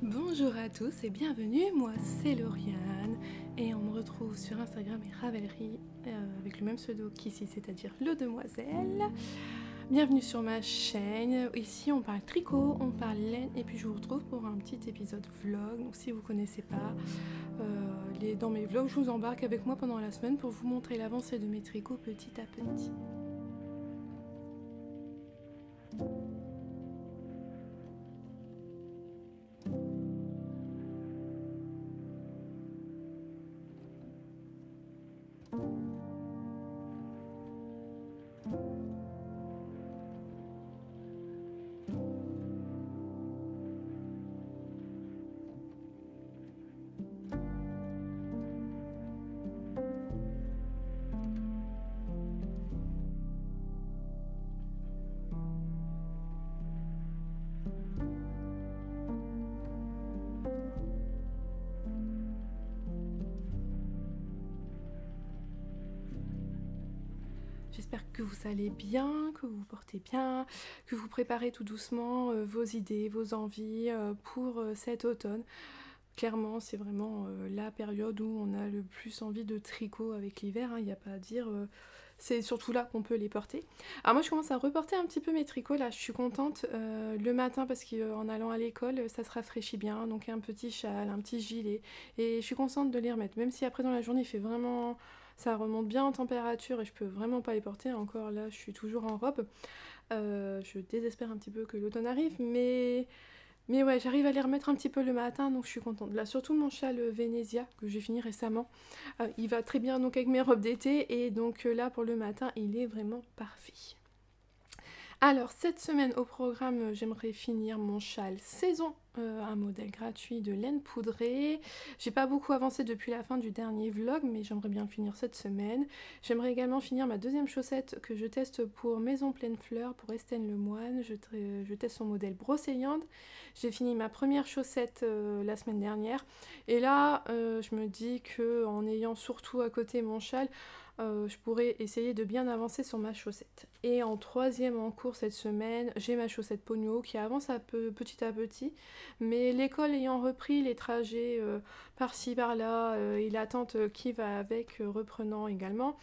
Bonjour à tous et bienvenue, moi c'est Lauriane et on me retrouve sur Instagram et Ravelry avec le même pseudo qu'ici, c'est-à-dire le Demoiselle. Bienvenue sur ma chaîne, ici on parle tricot, on parle laine et puis je vous retrouve pour un petit épisode vlog. Donc si vous ne connaissez pas, dans mes vlogs je vous embarque avec moi pendant la semaine pour vous montrer l'avancée de mes tricots petit à petit. J'espère que vous allez bien, que vous vous portez bien, que vous préparez tout doucement vos idées, vos envies pour cet automne. Clairement, c'est vraiment la période où on a le plus envie de tricot avec l'hiver, il n'y a pas à dire. C'est surtout là qu'on peut les porter. Alors moi, je commence à reporter un petit peu mes tricots, là, je suis contente le matin parce qu'en allant à l'école, ça se rafraîchit bien. Donc un petit châle, un petit gilet, et je suis contente de les remettre. Même si après dans la journée, il fait vraiment... Ça remonte bien en température et je peux vraiment pas les porter. Encore là, je suis toujours en robe. Je désespère un petit peu que l'automne arrive, mais ouais, j'arrive à les remettre un petit peu le matin, donc je suis contente. Là, surtout mon châle Venezia, que j'ai fini récemment, il va très bien donc avec mes robes d'été, et donc là, pour le matin, il est vraiment parfait. Alors, cette semaine au programme, j'aimerais finir mon châle saison, un modèle gratuit de laine poudrée. J'ai pas beaucoup avancé depuis la fin du dernier vlog, mais j'aimerais bien finir cette semaine. J'aimerais également finir ma deuxième chaussette que je teste pour Maison Pleine Fleur, pour Estelle Lemoine. Je teste son modèle Brocéliande. J'ai fini ma première chaussette la semaine dernière. Et là, je me dis que en ayant surtout à côté mon châle, je pourrais essayer de bien avancer sur ma chaussette. Et en troisième en cours cette semaine, j'ai ma chaussette Pogno qui avance petit à petit, mais l'école ayant repris, les trajets par-ci par-là et l'attente qui va avec reprenant également,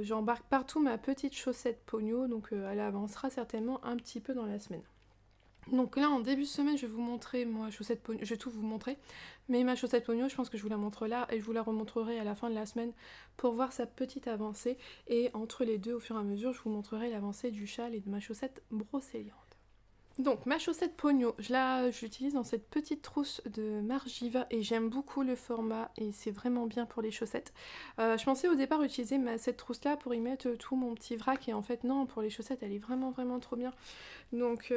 j'embarque partout ma petite chaussette Pogno, donc elle avancera certainement un petit peu dans la semaine. Donc là, en début de semaine, je vais vous montrer ma chaussette Pogno, je vais tout vous montrer, mais ma chaussette Pogno, je pense que je vous la montre là, et je vous la remontrerai à la fin de la semaine pour voir sa petite avancée, et entre les deux, au fur et à mesure, je vous montrerai l'avancée du châle et de ma chaussette Brocéliande. Donc ma chaussette Pogno, je l'utilise dans cette petite trousse de Margiva et j'aime beaucoup le format et c'est vraiment bien pour les chaussettes. Je pensais au départ utiliser cette trousse là pour y mettre tout mon petit vrac et en fait non, pour les chaussettes elle est vraiment trop bien. Donc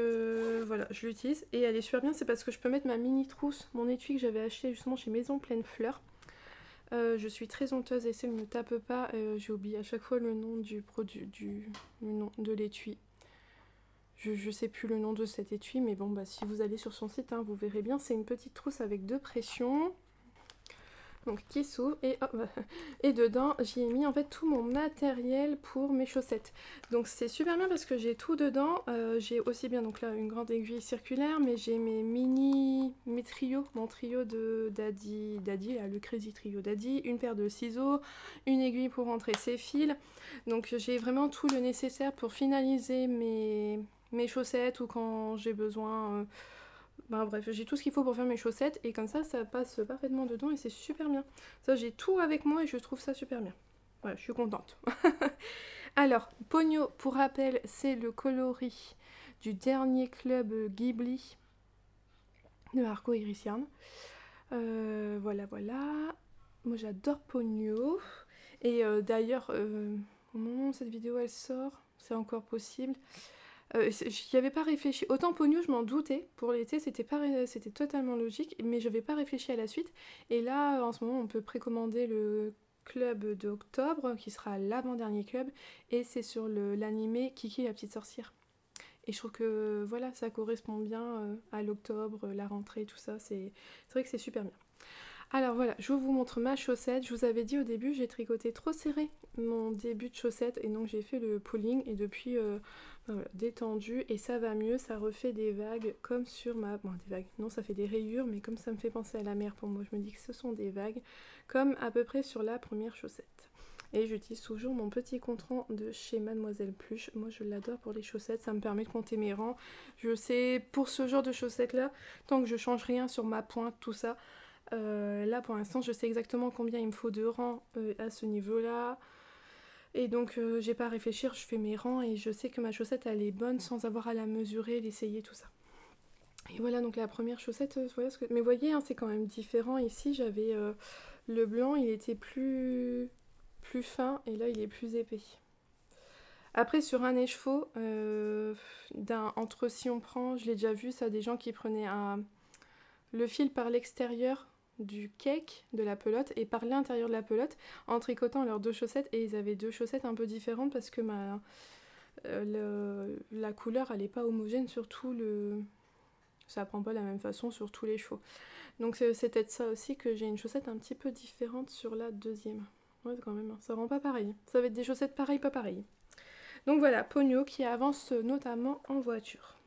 voilà, je l'utilise et elle est super bien, c'est parce que je peux mettre ma mini trousse, mon étui que j'avais acheté justement chez Maison Pleine Fleur. Je suis très honteuse, et ne me tape pas, j'ai oublié à chaque fois le nom du produit, le nom de l'étui. Je sais plus le nom de cet étui, mais bon, bah, si vous allez sur son site, vous verrez bien. C'est une petite trousse avec 2 pressions, donc qui s'ouvre, et, et dedans, j'y ai mis en fait tout mon matériel pour mes chaussettes. Donc c'est super bien parce que j'ai tout dedans. J'ai aussi bien donc là une grande aiguille circulaire, mais j'ai mes trios, mon trio de Daddy, là, le Crazy Trio Daddy, une paire de ciseaux, une aiguille pour rentrer ses fils. Donc j'ai vraiment tout le nécessaire pour finaliser mes chaussettes ou quand j'ai besoin. Bref, j'ai tout ce qu'il faut pour faire mes chaussettes et comme ça passe parfaitement dedans et c'est super bien. Ça, j'ai tout avec moi et je trouve ça super bien. Voilà, je suis contente. Alors, Pogno, pour rappel, c'est le coloris du dernier club Ghibli de Marco Iris Yarn. Voilà. Moi, j'adore Pogno. Et d'ailleurs, au moment où cette vidéo elle sort, c'est encore possible. J'y avais pas réfléchi. Autant Pogno, je m'en doutais. Pour l'été, c'était totalement logique, mais je n'avais pas réfléchi à la suite. Et là, en ce moment, on peut précommander le club d'octobre, qui sera l'avant-dernier club, et c'est sur l'animé Kiki la petite sorcière. Et je trouve que voilà, ça correspond bien à l'octobre, la rentrée, tout ça. C'est vrai que c'est super bien. Alors voilà, je vous montre ma chaussette. Je vous avais dit au début, j'ai tricoté trop serré mon début de chaussette et donc j'ai fait le pulling et depuis voilà, détendu et ça va mieux, ça refait des vagues comme sur ma... Bon, des vagues, non, ça fait des rayures, mais comme ça me fait penser à la mer pour moi, je me dis que ce sont des vagues, comme à peu près sur la première chaussette. Et j'utilise toujours mon petit compte-rang de chez Mademoiselle Pluche. Moi, je l'adore pour les chaussettes. Ça me permet de compter mes rangs. Je sais, pour ce genre de chaussettes-là, tant que je change rien sur ma pointe, tout ça, là, pour l'instant, je sais exactement combien il me faut de rangs à ce niveau-là. Et donc, j'ai pas à réfléchir. Je fais mes rangs et je sais que ma chaussette, elle est bonne sans avoir à la mesurer, l'essayer, tout ça. Et voilà, donc la première chaussette, voilà ce que... Mais vous voyez, hein, c'est quand même différent. Ici, j'avais le blanc, il était plus fin et là il est plus épais. Après sur un écheveau, entre si on prend, je l'ai déjà vu ça, des gens qui prenaient le fil par l'extérieur du cake de la pelote et par l'intérieur de la pelote en tricotant leurs deux chaussettes et ils avaient deux chaussettes un peu différentes parce que la couleur elle est pas homogène sur tout ça prend pas la même façon sur tous les chevaux. Donc c'est peut-être ça aussi que j'ai une chaussette un petit peu différente sur la deuxième. Ouais, quand même, ça rend pas pareil. Ça va être des chaussettes pareilles, pas pareilles. Donc voilà, Pogno qui avance notamment en voiture.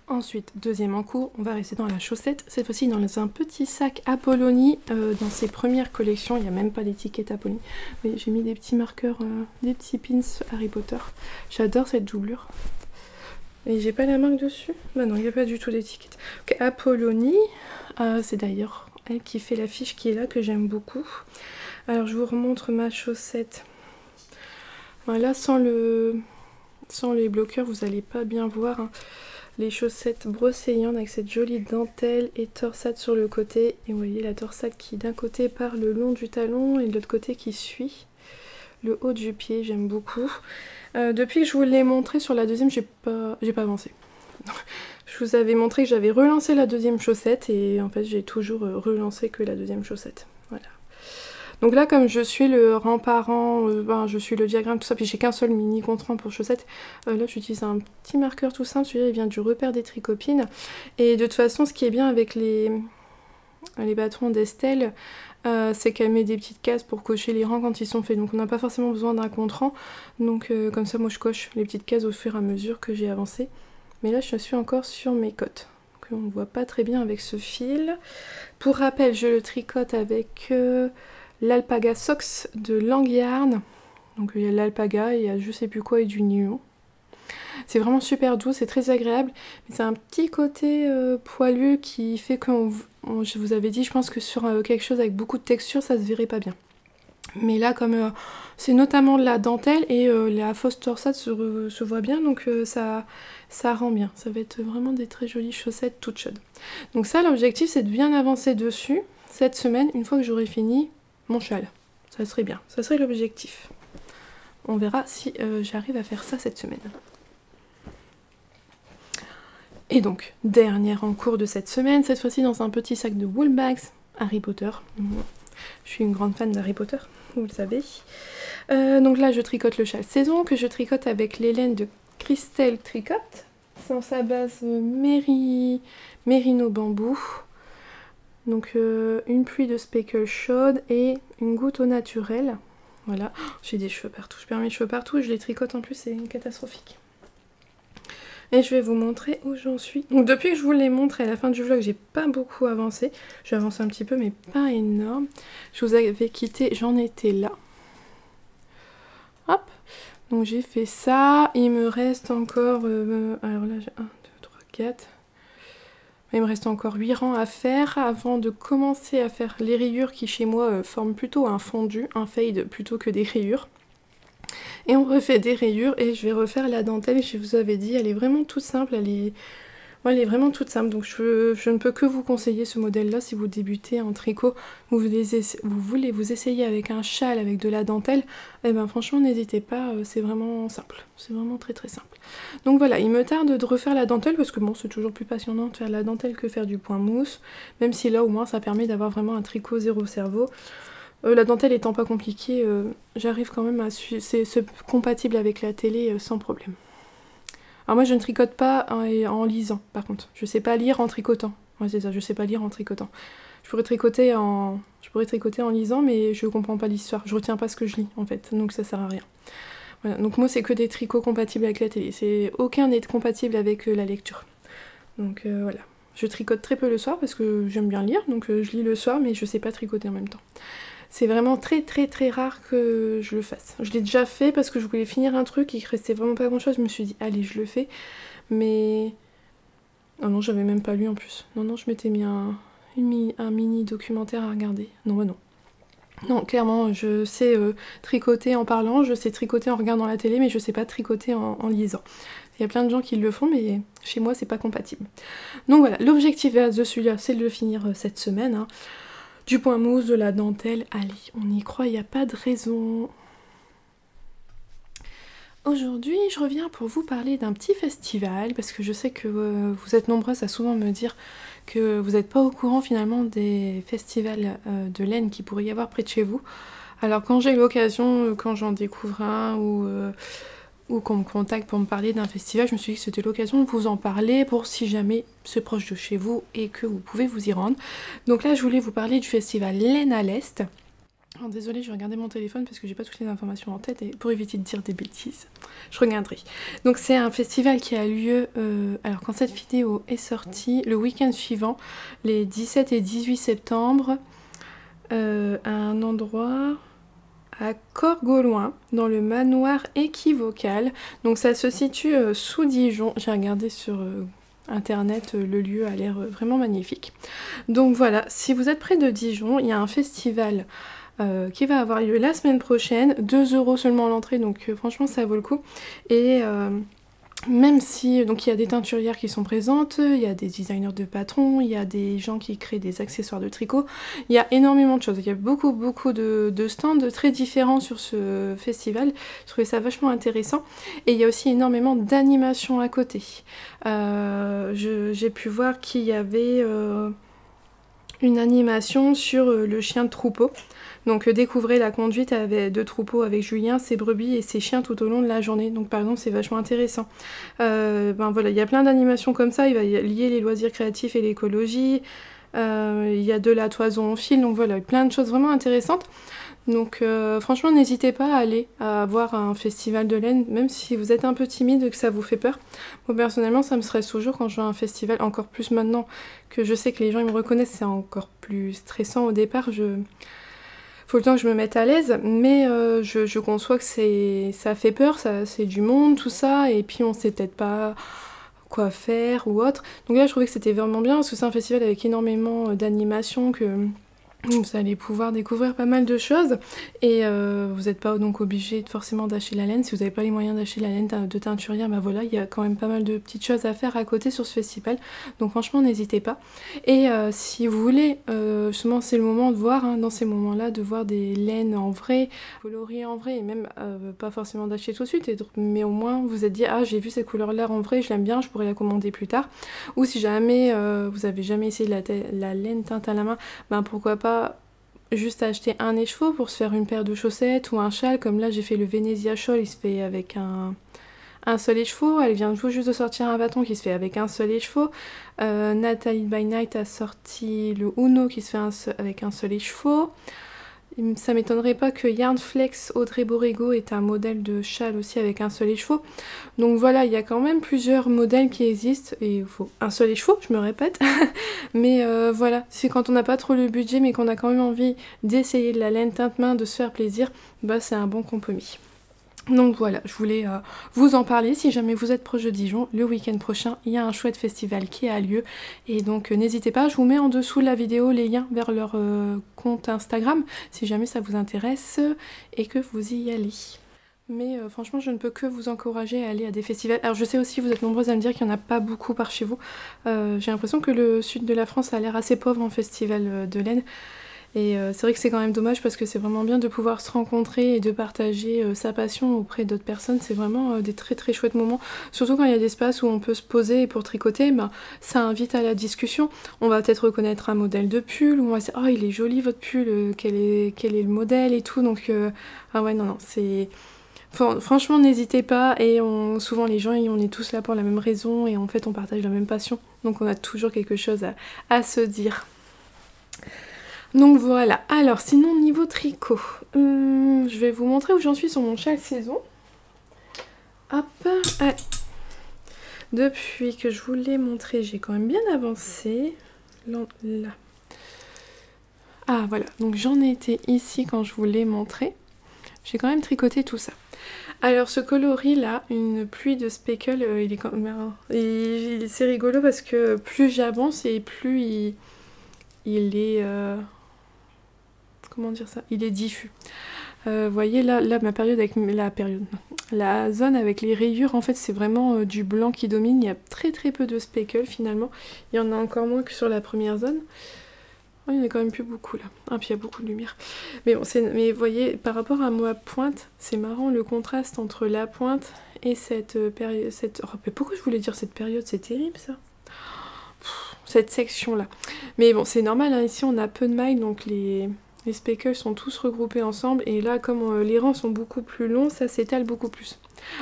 Ensuite, deuxième en cours, on va rester dans la chaussette. Cette fois-ci dans un petit sac Apollonie. Dans ses premières collections, il n'y a même pas l'étiquette Apollonie. Oui, j'ai mis des petits marqueurs, des petits pins Harry Potter. J'adore cette doublure. Et j'ai pas la marque dessus? Bah non, il n'y a pas du tout d'étiquette. Ok, Apollonie, c'est d'ailleurs elle qui fait l'affiche qui est là, que j'aime beaucoup. Alors je vous remontre ma chaussette. Voilà, sans les bloqueurs, vous n'allez pas bien voir hein. Les chaussettes brocéliantes avec cette jolie dentelle et torsade sur le côté. Et vous voyez la torsade qui d'un côté part le long du talon et de l'autre côté qui suit le haut du pied, j'aime beaucoup. Depuis que je vous l'ai montré sur la deuxième, j'ai pas avancé. Je vous avais montré que j'avais relancé la deuxième chaussette et en fait j'ai toujours relancé que la deuxième chaussette. Voilà. Donc là, comme je suis le rang par rang, je suis le diagramme, tout ça, puis j'ai qu'un seul mini compte-rang pour chaussettes, là j'utilise un petit marqueur tout simple, celui-là il vient du repère des tricopines. Et de toute façon, ce qui est bien avec les patrons d'Estelle, c'est qu'elle met des petites cases pour cocher les rangs quand ils sont faits. Donc on n'a pas forcément besoin d'un compte-rang. Donc comme ça, moi je coche les petites cases au fur et à mesure que j'ai avancé. Mais là, je suis encore sur mes cotes. Donc on ne voit pas très bien avec ce fil. Pour rappel, je le tricote avec... l'Alpaga Socks de Langyarn. Donc il y a l'alpaga, il y a je sais plus quoi et du nylon. C'est vraiment super doux, c'est très agréable. Mais c'est un petit côté poilu qui fait que je vous avais dit, je pense que sur quelque chose avec beaucoup de texture, ça se verrait pas bien. Mais là, comme c'est notamment de la dentelle et la fausse torsade se voit bien, donc ça rend bien. Ça va être vraiment des très jolies chaussettes toutes chaudes. Donc ça, l'objectif, c'est de bien avancer dessus cette semaine, une fois que j'aurai fini mon châle. Ça serait bien, ça serait l'objectif. On verra si j'arrive à faire ça cette semaine. Et donc, dernière en cours de cette semaine, cette fois-ci dans un petit sac de Woolbags Harry Potter. Je suis une grande fan d'Harry Potter, vous le savez. Donc là, je tricote le châle saison, que je tricote avec les laines de Christelle Tricot. C'est en sa base Mérino bambou. Donc une pluie de speckle chaude et une goutte au naturel. Voilà, j'ai des cheveux partout, je perds mes cheveux partout et je les tricote en plus, c'est catastrophique. Et je vais vous montrer où j'en suis. Donc depuis que je vous l'ai montré à la fin du vlog, j'ai pas beaucoup avancé. J'ai avancé un petit peu mais pas énorme. Je vous avais quitté, j'en étais là. Hop, donc j'ai fait ça. Il me reste encore, alors là j'ai 1, 2, 3, 4... Il me reste encore 8 rangs à faire avant de commencer à faire les rayures qui chez moi forment plutôt un fondu, un fade plutôt que des rayures. Et on refait des rayures et je vais refaire la dentelle, je vous avais dit, elle est vraiment toute simple, elle est vraiment toute simple. Donc je ne peux que vous conseiller ce modèle-là si vous débutez en tricot, vous voulez vous essayer avec un châle, avec de la dentelle, et ben franchement n'hésitez pas, c'est vraiment simple, c'est vraiment très très simple. Donc voilà, il me tarde de refaire la dentelle parce que bon, c'est toujours plus passionnant de faire la dentelle que faire du point mousse, même si là au moins ça permet d'avoir vraiment un tricot zéro cerveau. La dentelle étant pas compliquée, j'arrive quand même à suivre, c'est compatible avec la télé sans problème. Alors moi je ne tricote pas en lisant par contre, je sais pas lire en tricotant. Ouais c'est ça, je sais pas lire en tricotant. Je pourrais tricoter en lisant, mais je comprends pas l'histoire. Je retiens pas ce que je lis, en fait, donc ça sert à rien. Voilà, donc moi, c'est que des tricots compatibles avec la télé. Aucun n'est compatible avec la lecture. Donc voilà. Je tricote très peu le soir parce que j'aime bien lire, donc je lis le soir, mais je sais pas tricoter en même temps. C'est vraiment très très très rare que je le fasse. Je l'ai déjà fait parce que je voulais finir un truc et qu'il restait vraiment pas grand chose. Je me suis dit, allez, je le fais. Mais... oh non, j'avais même pas lu en plus. Non, je m'étais mis un mini documentaire à regarder. Non, bah non. Non, clairement, je sais tricoter en parlant, je sais tricoter en regardant la télé, mais je sais pas tricoter en lisant. Il y a plein de gens qui le font, mais chez moi, c'est pas compatible. Donc voilà, l'objectif de celui-là, c'est de le finir cette semaine. Hein. Du point mousse, de la dentelle, allez, on y croit, il n'y a pas de raison. Aujourd'hui, je reviens pour vous parler d'un petit festival, parce que je sais que vous êtes nombreuses à souvent me dire que vous n'êtes pas au courant finalement des festivals de laine qui pourrait y avoir près de chez vous. Alors quand j'ai l'occasion, quand j'en découvre un ou qu'on me contacte pour me parler d'un festival, je me suis dit que c'était l'occasion de vous en parler pour si jamais c'est proche de chez vous et que vous pouvez vous y rendre. Donc là, je voulais vous parler du festival Laine à l'Est. Alors, désolée, je vais regarder mon téléphone parce que j'ai pas toutes les informations en tête et pour éviter de dire des bêtises, je regarderai. Donc c'est un festival qui a lieu, alors quand cette vidéo est sortie, le week-end suivant, les 17 et 18 septembre, à un endroit... à Corgoloin, dans le manoir équivocal. Donc ça se situe sous Dijon. J'ai regardé sur internet, le lieu a l'air vraiment magnifique. Donc voilà, si vous êtes près de Dijon, il y a un festival qui va avoir lieu la semaine prochaine. 2 € seulement l'entrée, donc franchement ça vaut le coup. Et... même si, donc il y a des teinturières qui sont présentes, il y a des designers de patrons, il y a des gens qui créent des accessoires de tricot, il y a énormément de choses, il y a beaucoup de stands très différents sur ce festival, je trouvais ça vachement intéressant, et il y a aussi énormément d'animations à côté. J'ai pu voir qu'il y avait une animation sur le chien de troupeau. Donc découvrez la conduite de troupeau avec Julien, ses brebis et ses chiens tout au long de la journée. Donc par exemple c'est vachement intéressant. Ben voilà, il y a plein d'animations comme ça, il va lier les loisirs créatifs et l'écologie. Il y a de la toison en fil, donc voilà, plein de choses vraiment intéressantes. Donc franchement n'hésitez pas à aller à voir un festival de laine, même si vous êtes un peu timide, que ça vous fait peur. Moi personnellement ça me stresse toujours quand je vois un festival, encore plus maintenant que je sais que les gens ils me reconnaissent, c'est encore plus stressant au départ. Faut le temps que je me mette à l'aise, mais je conçois que ça fait peur, c'est du monde, tout ça, et puis on sait peut-être pas quoi faire ou autre. Donc là je trouvais que c'était vraiment bien, parce que c'est un festival avec énormément d'animations, que vous allez pouvoir découvrir pas mal de choses, et vous n'êtes pas donc obligé forcément d'acheter la laine. Si vous n'avez pas les moyens d'acheter la laine de teinturière, bah voilà, il y a quand même pas mal de petites choses à faire à côté sur ce festival, donc franchement n'hésitez pas. Et si vous voulez, justement c'est le moment de voir, hein, dans ces moments là, de voir des laines en vrai, coloriées en vrai, et même pas forcément d'acheter tout de suite, mais au moins vous êtes dit, ah j'ai vu cette couleur là en vrai, je l'aime bien, je pourrais la commander plus tard. Ou si jamais vous avez jamais essayé la laine teinte à la main, ben pourquoi pas juste acheter un écheveau pour se faire une paire de chaussettes ou un châle, comme là j'ai fait le Venezia Shawl, il se fait avec un seul écheveau. Elle vient tout juste de sortir un bâton qui se fait avec un seul écheveau. Nathalie by Night a sorti le Uno qui se fait avec un seul écheveau. Ça m'étonnerait pas que Yarnflex Audrey Borrego est un modèle de châle aussi avec un seul écheveau. Donc voilà, il y a quand même plusieurs modèles qui existent, et il faut un seul écheveau, je me répète. Mais voilà, c'est quand on n'a pas trop le budget mais qu'on a quand même envie d'essayer de la laine teinte main, de se faire plaisir, bah c'est un bon compromis. Donc voilà, je voulais vous en parler. Si jamais vous êtes proche de Dijon, le week-end prochain, il y a un chouette festival qui a lieu. Et donc n'hésitez pas, je vous mets en dessous de la vidéo les liens vers leur compte Instagram, si jamais ça vous intéresse et que vous y allez. Mais franchement, je ne peux que vous encourager à aller à des festivals. Alors je sais aussi, vous êtes nombreuses à me dire qu'il n'y en a pas beaucoup par chez vous. J'ai l'impression que le sud de la France a l'air assez pauvre en festival de laine. Et c'est vrai que c'est quand même dommage, parce que c'est vraiment bien de pouvoir se rencontrer et de partager sa passion auprès d'autres personnes. C'est vraiment des très très chouettes moments, surtout quand il y a des espaces où on peut se poser pour tricoter. Ben, ça invite à la discussion. On va peut-être reconnaître un modèle de pull, ou on va se dire, oh il est joli votre pull, quel est le modèle et tout. Donc ah ouais, non c'est... Franchement n'hésitez pas, et souvent les gens on est tous là pour la même raison, et en fait on partage la même passion, donc on a toujours quelque chose à se dire. Donc voilà, alors sinon niveau tricot, je vais vous montrer où j'en suis sur mon châle saison. Hop, ah. Depuis que je vous l'ai montré, j'ai quand même bien avancé. Là. Ah voilà, donc j'en étais ici quand je vous l'ai montré. J'ai quand même tricoté tout ça. Alors ce coloris là, une pluie de speckle, il est quand même... c'est rigolo parce que plus j'avance et plus il est... comment dire ça? Il est diffus. Vous voyez là ma période avec la zone avec les rayures, en fait c'est vraiment du blanc qui domine. Il y a très peu de speckle finalement. Il y en a encore moins que sur la première zone. Oh, il y en a quand même plus beaucoup là. Ah, puis il y a beaucoup de lumière. Mais bon, mais vous voyez, par rapport à ma pointe, c'est marrant le contraste entre la pointe et cette période. Oh, mais pourquoi je voulais dire cette période? C'est terrible ça. Cette section là. Mais bon, c'est normal, hein, ici on a peu de mailles, donc les speckles sont tous regroupés ensemble. Et là, comme les rangs sont beaucoup plus longs, ça s'étale beaucoup plus.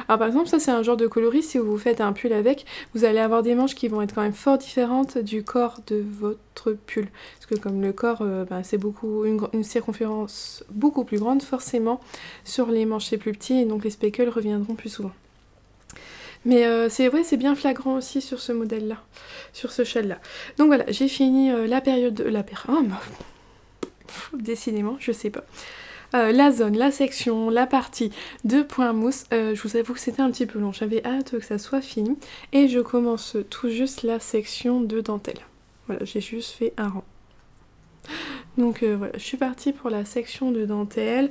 Alors par exemple, ça c'est un genre de coloris, si vous faites un pull avec, vous allez avoir des manches qui vont être quand même fort différentes du corps de votre pull. Parce que comme le corps, c'est une circonférence beaucoup plus grande, forcément, sur les manches c'est plus petit, et donc les speckles reviendront plus souvent. Mais c'est vrai, c'est bien flagrant aussi sur ce modèle-là, sur ce châle-là. Donc voilà, j'ai fini la période de... décidément, je sais pas. La zone, la section, la partie de point mousse, je vous avoue que c'était un petit peu long, j'avais hâte que ça soit fini. Et je commence tout juste la section de dentelle. Voilà, j'ai juste fait un rang. Donc voilà, je suis partie pour la section de dentelle.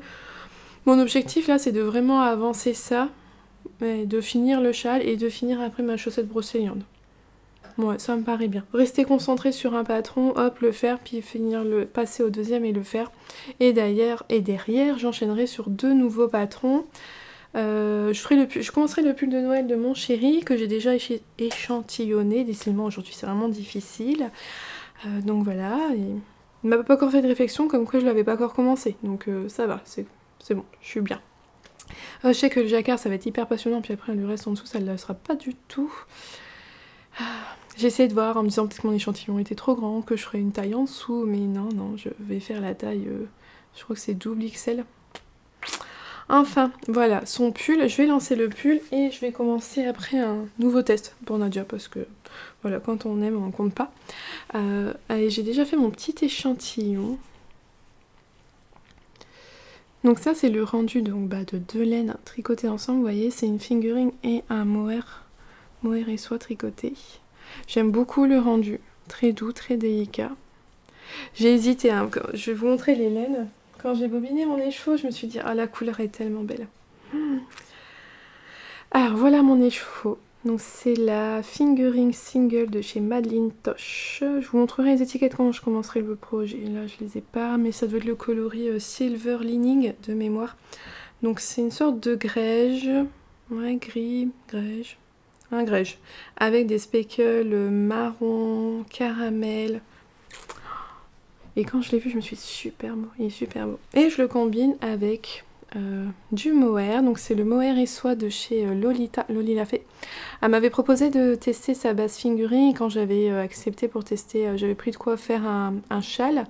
Mon objectif là, c'est de vraiment avancer ça, de finir le châle et de finir après ma chaussette brocéliande. Ouais, ça me paraît bien. Rester concentré sur un patron, hop, le faire, puis passer au deuxième et le faire. Et derrière, j'enchaînerai sur 2 nouveaux patrons. Je commencerai le pull de Noël de mon chéri, que j'ai déjà échantillonné. Décidément, aujourd'hui, c'est vraiment difficile. Donc voilà, il m'a pas encore fait de réflexion, comme quoi je l'avais pas encore commencé. Donc ça va, c'est bon, je suis bien. Je sais que le jacquard, ça va être hyper passionnant, puis après, le reste en dessous, ça ne le sera pas du tout. J'ai essayé de voir en me disant peut-être que mon échantillon était trop grand, que je ferais une taille en dessous, mais non, je vais faire la taille, je crois que c'est double XL. Enfin, voilà, son pull, je vais lancer le pull et je vais commencer après un nouveau test pour Nadia, parce que, voilà, quand on aime, on compte pas. Allez, j'ai déjà fait mon petit échantillon. Donc ça, c'est le rendu donc, de 2 laines tricotées ensemble, vous voyez, c'est une fingering et un mohair et soie tricoté. J'aime beaucoup le rendu, très doux, très délicat. J'ai hésité, hein, je vais vous montrer les laines. Quand j'ai bobiné mon écheveau, je me suis dit, ah la couleur est tellement belle. Alors voilà mon écheveau. Donc c'est la Fingering Single de chez Madeline Tosh. Je vous montrerai les étiquettes quand je commencerai le projet. Là je les ai pas, mais ça doit être le coloris Silver Lining de mémoire. Donc c'est une sorte de grège, ouais, gris, grège. Un grège avec des speckles marron, caramel. Et quand je l'ai vu, je me suis dit super beau, il est super beau. Et je le combine avec du mohair. Donc c'est le mohair et soie de chez Loli l'a fait. Elle m'avait proposé de tester sa base fingering. Et quand j'avais accepté pour tester, j'avais pris de quoi faire un châle.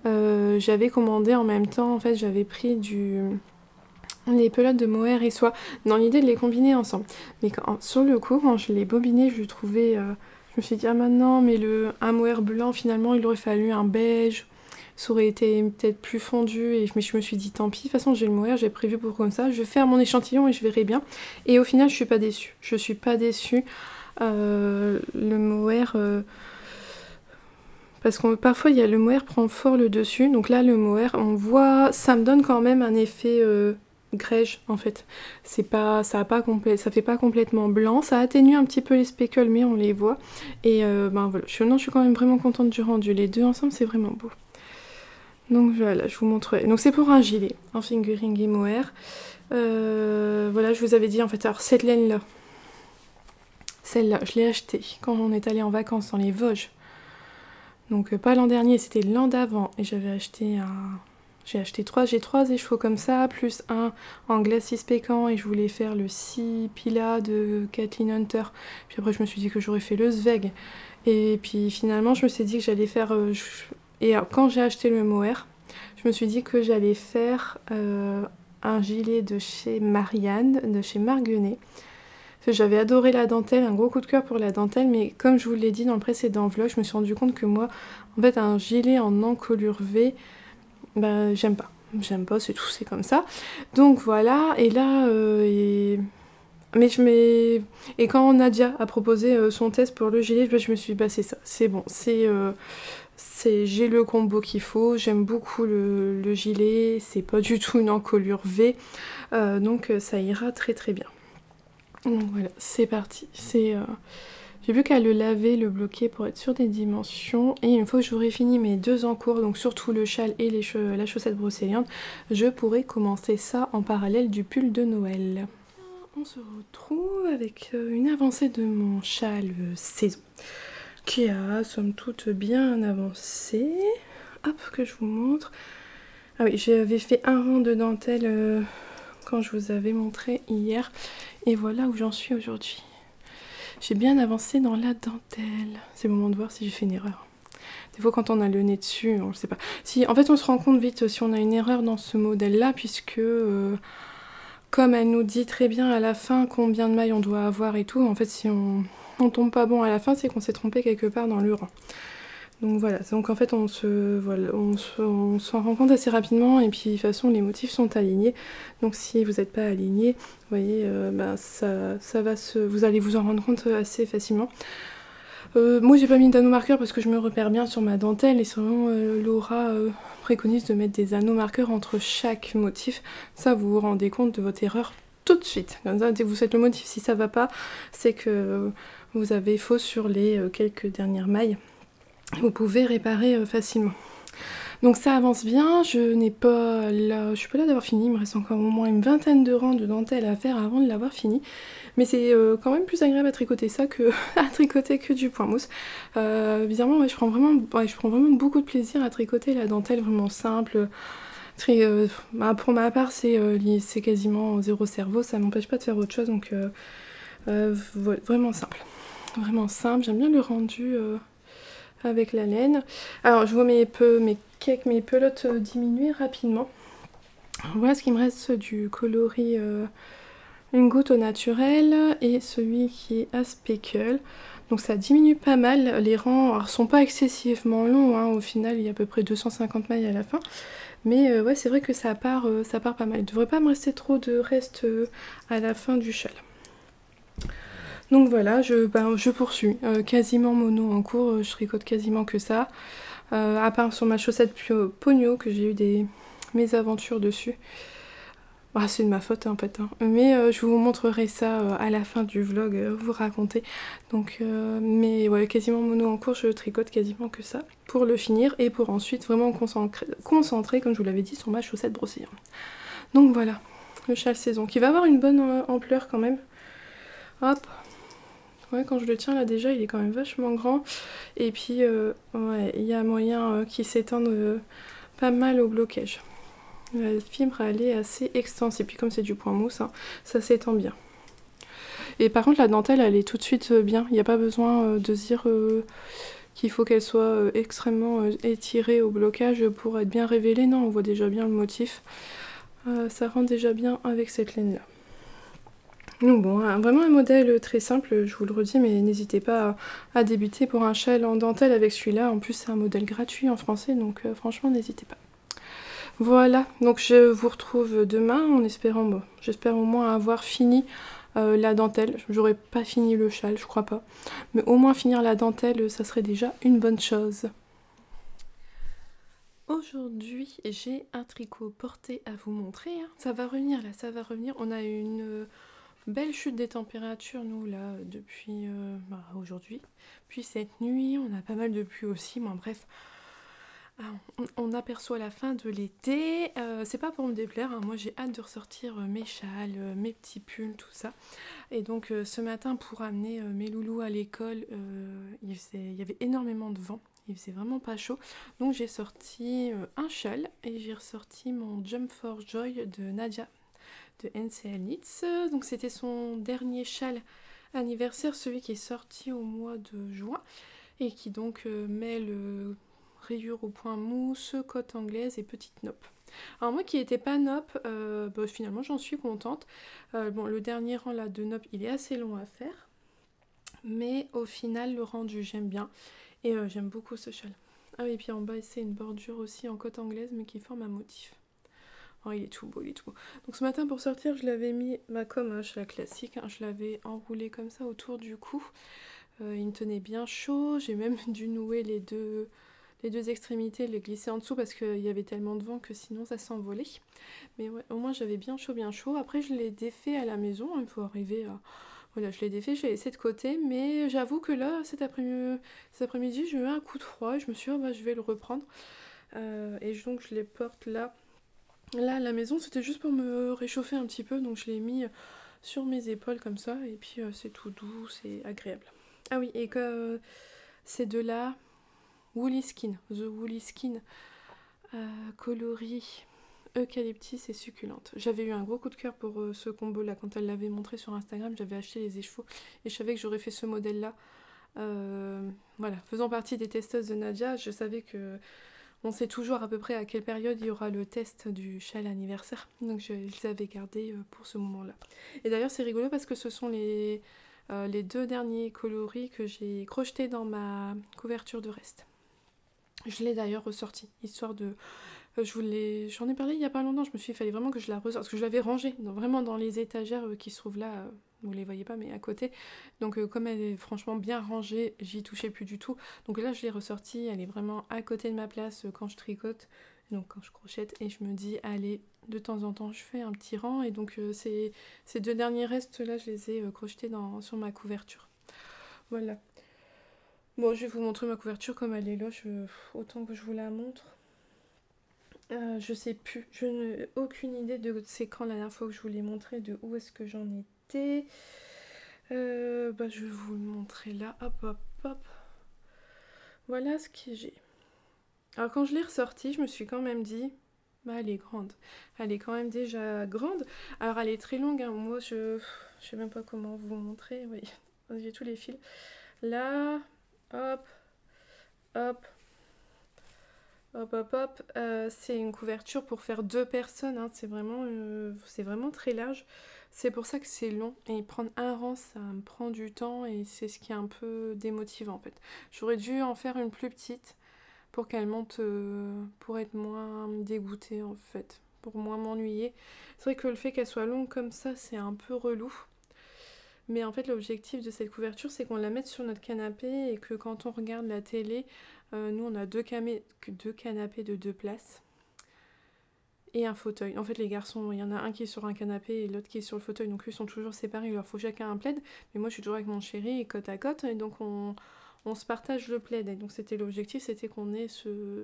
J'avais commandé en même temps, en fait j'avais pris les pelotes de mohair et soie, dans l'idée de les combiner ensemble. Mais sur le coup, quand je l'ai bobiné, je le trouvais... je me suis dit, ah maintenant, mais un mohair blanc, finalement, il aurait fallu un beige. Ça aurait été peut-être plus fondu. Et je me suis dit, tant pis, de toute façon, j'ai le mohair, j'ai prévu pour comme ça. Je vais faire mon échantillon et je verrai bien. Et au final, je suis pas déçue. Je suis pas déçue. Le mohair... parce que parfois, le mohair prend fort le dessus. Donc là, le mohair, on voit... Ça me donne quand même un effet... grège en fait, ça fait pas complètement blanc, ça atténue un petit peu les speckles mais on les voit et voilà, je suis quand même vraiment contente du rendu, les deux ensemble c'est vraiment beau. Donc voilà, je vous montrerai, donc c'est pour un gilet en fingering et mohair. Voilà, je vous avais dit en fait, alors cette laine là, celle-là je l'ai achetée quand on est allé en vacances dans les Vosges, donc pas l'an dernier, c'était l'an d'avant et j'avais acheté j'ai 3 écheveaux comme ça, plus un en glacis pécan et je voulais faire le 6 Pila de Kathleen Hunter. Puis après je me suis dit que j'aurais fait le Zweig. Et puis finalement je me suis dit que j'allais faire Et quand j'ai acheté le mohair, je me suis dit que j'allais faire un gilet de chez Marianne, de chez Marguenet. J'avais adoré la dentelle, un gros coup de cœur pour la dentelle, mais comme je vous l'ai dit dans le précédent vlog, je me suis rendu compte que moi, en fait, un gilet en encolure V, bah, j'aime pas. J'aime pas, c'est tout, c'est comme ça. Donc voilà, et là, mais et quand Nadia a proposé son test pour le gilet, je me suis dit, bah c'est ça, c'est bon, j'ai le combo qu'il faut, j'aime beaucoup le gilet, c'est pas du tout une encolure V, donc ça ira très très bien. Donc voilà, c'est parti. J'ai plus qu'à le laver, le bloquer pour être sûr des dimensions. Et une fois que j'aurai fini mes 2 encours, donc surtout le châle et la chaussette brocéliande, je pourrai commencer ça en parallèle du pull de Noël. On se retrouve avec une avancée de mon châle saison, qui a somme toute bien avancé. Hop, que je vous montre. Ah oui, j'avais fait un rang de dentelle quand je vous avais montré hier. Et voilà où j'en suis aujourd'hui. J'ai bien avancé dans la dentelle. C'est le moment de voir si j'ai fait une erreur. Des fois quand on a le nez dessus, on ne sait pas. Si, en fait on se rend compte vite si on a une erreur dans ce modèle-là, puisque comme elle nous dit très bien à la fin combien de mailles on doit avoir et tout, en fait si on tombe pas bon à la fin, c'est qu'on s'est trompé quelque part dans le rang. Donc voilà, donc en fait on s'en rend compte assez rapidement et puis de toute façon les motifs sont alignés. Donc si vous n'êtes pas aligné, vous voyez, vous allez vous en rendre compte assez facilement. Moi j'ai pas mis d'anneau marqueur parce que je me repère bien sur ma dentelle et souvent Laura préconise de mettre des anneaux marqueurs entre chaque motif. Ça vous vous rendez compte de votre erreur tout de suite. Comme ça, dès que vous faites le motif, si ça va pas, c'est que vous avez faux sur les quelques dernières mailles. Vous pouvez réparer facilement. Donc ça avance bien, je suis pas là d'avoir fini, il me reste encore au moins une vingtaine de rangs de dentelle à faire avant de l'avoir fini. Mais c'est quand même plus agréable à tricoter ça que à tricoter que du point mousse. Bizarrement, ouais, je prends vraiment beaucoup de plaisir à tricoter la dentelle vraiment simple. Pour ma part, c'est quasiment zéro cerveau, ça m'empêche pas de faire autre chose, donc vraiment simple. Vraiment simple, j'aime bien le rendu avec la laine. Alors je vois mes pelotes diminuer rapidement. Voilà ce qui me reste du coloris une goutte au naturel et celui qui est à speckle. Donc ça diminue pas mal, les rangs alors, sont pas excessivement longs, hein. Au final il y a à peu près 250 mailles à la fin. Mais ouais c'est vrai que ça part pas mal. Il devrait pas me rester trop de reste à la fin du châle. Donc voilà, je poursuis. Quasiment mono en cours, je tricote quasiment que ça. À part sur ma chaussette Pogno que j'ai eu mes aventures dessus. Ah, c'est de ma faute en fait, hein. Mais je vous montrerai ça à la fin du vlog, vous raconter. Donc, mais ouais, quasiment mono en cours, je tricote quasiment que ça pour le finir et pour ensuite vraiment concentrer, comme je vous l'avais dit, sur ma chaussette brocéliande. Donc voilà, le châle saison qui va avoir une bonne ampleur quand même. Hop. Ouais, quand je le tiens là déjà, il est quand même vachement grand. Et puis, ouais, il y a moyen qu'il s'étende pas mal au blocage. La fibre elle est assez extense et puis comme c'est du point mousse, hein, ça s'étend bien. Et par contre la dentelle elle est tout de suite bien, il n'y a pas besoin de se dire qu'il faut qu'elle soit extrêmement étirée au blocage pour être bien révélée. Non, on voit déjà bien le motif, ça rend déjà bien avec cette laine là. Donc bon, vraiment un modèle très simple, je vous le redis, mais n'hésitez pas à débuter pour un châle en dentelle avec celui-là. En plus c'est un modèle gratuit en français, donc franchement n'hésitez pas. Voilà, donc je vous retrouve demain en espérant, bon, j'espère au moins avoir fini la dentelle. J'aurais pas fini le châle, je crois pas. Mais au moins finir la dentelle, ça serait déjà une bonne chose. Aujourd'hui, j'ai un tricot porté à vous montrer, hein. Ça va revenir là, ça va revenir. On a une belle chute des températures, nous, là, depuis aujourd'hui. Puis cette nuit, on a pas mal de pluie aussi, mais bref. On aperçoit la fin de l'été, c'est pas pour me déplaire, hein. Moi j'ai hâte de ressortir mes châles, mes petits pulls, tout ça. Et donc ce matin pour amener mes loulous à l'école, il y avait énormément de vent, il faisait vraiment pas chaud. Donc j'ai sorti un châle et j'ai ressorti mon Jump for Joy de Nadia de NCL Knits. Donc c'était son dernier châle anniversaire, celui qui est sorti au mois de juin et qui donc mêle rayures au point mousse, cotte anglaise et petite nope. Alors moi qui n'étais pas nope, finalement j'en suis contente. Bon, le dernier rang là de nope, il est assez long à faire. Mais au final, le rendu, j'aime bien. Et j'aime beaucoup ce châle. Ah oui, et puis en bas, c'est une bordure aussi en cotte anglaise, mais qui forme un motif. Oh, il est tout beau, il est tout beau. Donc ce matin, pour sortir, je l'avais mis, comme la classique, hein, je l'avais enroulé comme ça autour du cou. Il me tenait bien chaud. J'ai même dû nouer les deux extrémités, les glisser en dessous parce qu'il y avait tellement de vent que sinon ça s'envolait. Mais ouais, au moins j'avais bien chaud, bien chaud. Après, je l'ai défait à la maison. Il faut arriver à... Voilà, je l'ai défait, je l'ai laissé de côté, mais j'avoue que là, cet après-midi, j'ai eu un coup de froid et je me suis dit, je vais le reprendre. Donc je les porte là. Là, à la maison, c'était juste pour me réchauffer un petit peu, donc je l'ai mis sur mes épaules comme ça, et puis c'est tout doux, c'est agréable. Ah oui, et que c'est de la Woolly Skin, The Woolly Skin, coloris eucalyptus et succulente. J'avais eu un gros coup de cœur pour ce combo là quand elle l'avait montré sur Instagram. J'avais acheté les échevaux et je savais que j'aurais fait ce modèle là. Voilà, faisant partie des testeuses de Nadia, je savais que on sait toujours à peu près à quelle période il y aura le test du châle anniversaire. Donc je les avais gardés pour ce moment là. Et d'ailleurs c'est rigolo parce que ce sont les 2 derniers coloris que j'ai crochetés dans ma couverture de reste. Je l'ai d'ailleurs ressorti, histoire de... J'en ai parlé il y a pas longtemps, je me suis dit qu'il fallait vraiment que je la ressorte, parce que je l'avais rangée, vraiment dans les étagères qui se trouvent là, vous les voyez pas, mais à côté. Donc comme elle est franchement bien rangée, j'y touchais plus du tout. Donc là je l'ai ressortie, elle est vraiment à côté de ma place quand je tricote, donc quand je crochette, et je me dis, allez, de temps en temps je fais un petit rang, et donc ces 2 derniers restes là, je les ai crochetés sur ma couverture. Voilà. Bon, je vais vous montrer ma couverture comme elle est là, autant que je vous la montre. Je sais plus, je n'ai aucune idée de c'est quand la dernière fois que je vous l'ai montré, de où est-ce que j'en étais. Je vais vous le montrer là, hop hop hop. Voilà ce que j'ai. Alors quand je l'ai ressortie, je me suis quand même dit, elle est grande. Elle est quand même déjà grande. Alors elle est très longue, hein. Moi je sais même pas comment vous montrer, oui. J'ai tous les fils. Là, hop, hop. Hop hop hop, c'est une couverture pour faire 2 personnes, hein. C'est vraiment très large. C'est pour ça que c'est long. Et prendre un rang, ça me prend du temps et c'est ce qui est un peu démotivant en fait. J'aurais dû en faire une plus petite pour qu'elle monte, pour être moins dégoûtée en fait, pour moins m'ennuyer. C'est vrai que le fait qu'elle soit longue comme ça, c'est un peu relou. Mais en fait, l'objectif de cette couverture, c'est qu'on la mette sur notre canapé et que quand on regarde la télé, nous on a 2 canapés de 2 places et un fauteuil. En fait, les garçons, il y en a un qui est sur un canapé et l'autre qui est sur le fauteuil, donc eux ils sont toujours séparés, il leur faut chacun un plaid. Mais moi je suis toujours avec mon chéri et côte à côte, et donc on se partage le plaid. Et donc c'était l'objectif, c'était qu'on ait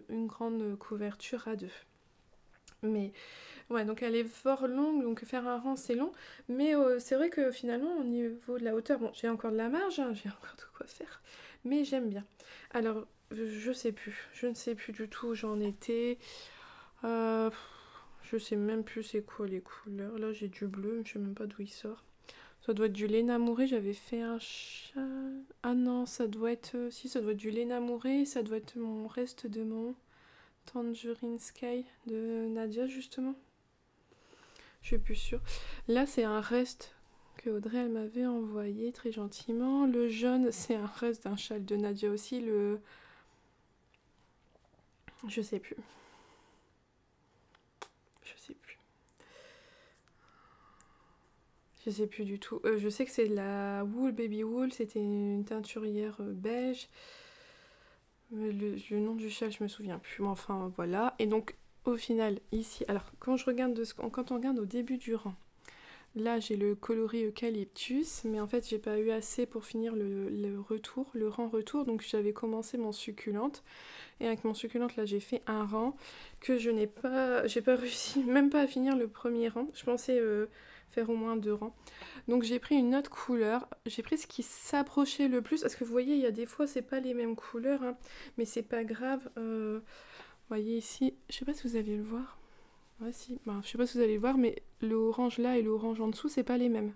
une grande couverture à 2. Mais ouais, donc elle est fort longue, donc faire un rang c'est long, mais c'est vrai que finalement au niveau de la hauteur, bon j'ai encore de la marge, hein, j'ai encore de quoi faire, mais j'aime bien. Alors je ne sais plus du tout où j'en étais, je sais même plus c'est quoi les couleurs, là j'ai du bleu, je sais même pas d'où il sort. Ça doit être du lait namouré, j'avais fait un chat... Ah non, ça doit être... si, ça doit être du lait namouré, ça doit être mon reste de mon Tangerine Sky de Nadia justement. Je suis plus sûre. Là, c'est un reste que Audrey elle m'avait envoyé très gentiment. Le jaune, c'est un reste d'un châle de Nadia aussi. Je sais plus. Je sais plus du tout. Je sais que c'est de la wool, baby wool. C'était une teinturière beige. Le nom du châle, je me souviens plus. Mais enfin, voilà. Et donc, au final, ici... Alors, quand on regarde au début du rang, là, j'ai le coloris eucalyptus, mais en fait, j'ai pas eu assez pour finir le rang retour, donc j'avais commencé mon succulente, et avec mon succulente, là, j'ai fait un rang que j'ai pas réussi, même pas à finir le premier rang. Je pensais faire au moins 2 rangs. Donc j'ai pris une autre couleur, j'ai pris ce qui s'approchait le plus, parce que vous voyez, il y a des fois, c'est pas les mêmes couleurs, hein, mais c'est pas grave. Vous voyez ici, je sais pas si vous allez le voir. Ouais, si. Je sais pas si vous allez voir, mais le orange là et le orange en dessous, c'est pas les mêmes.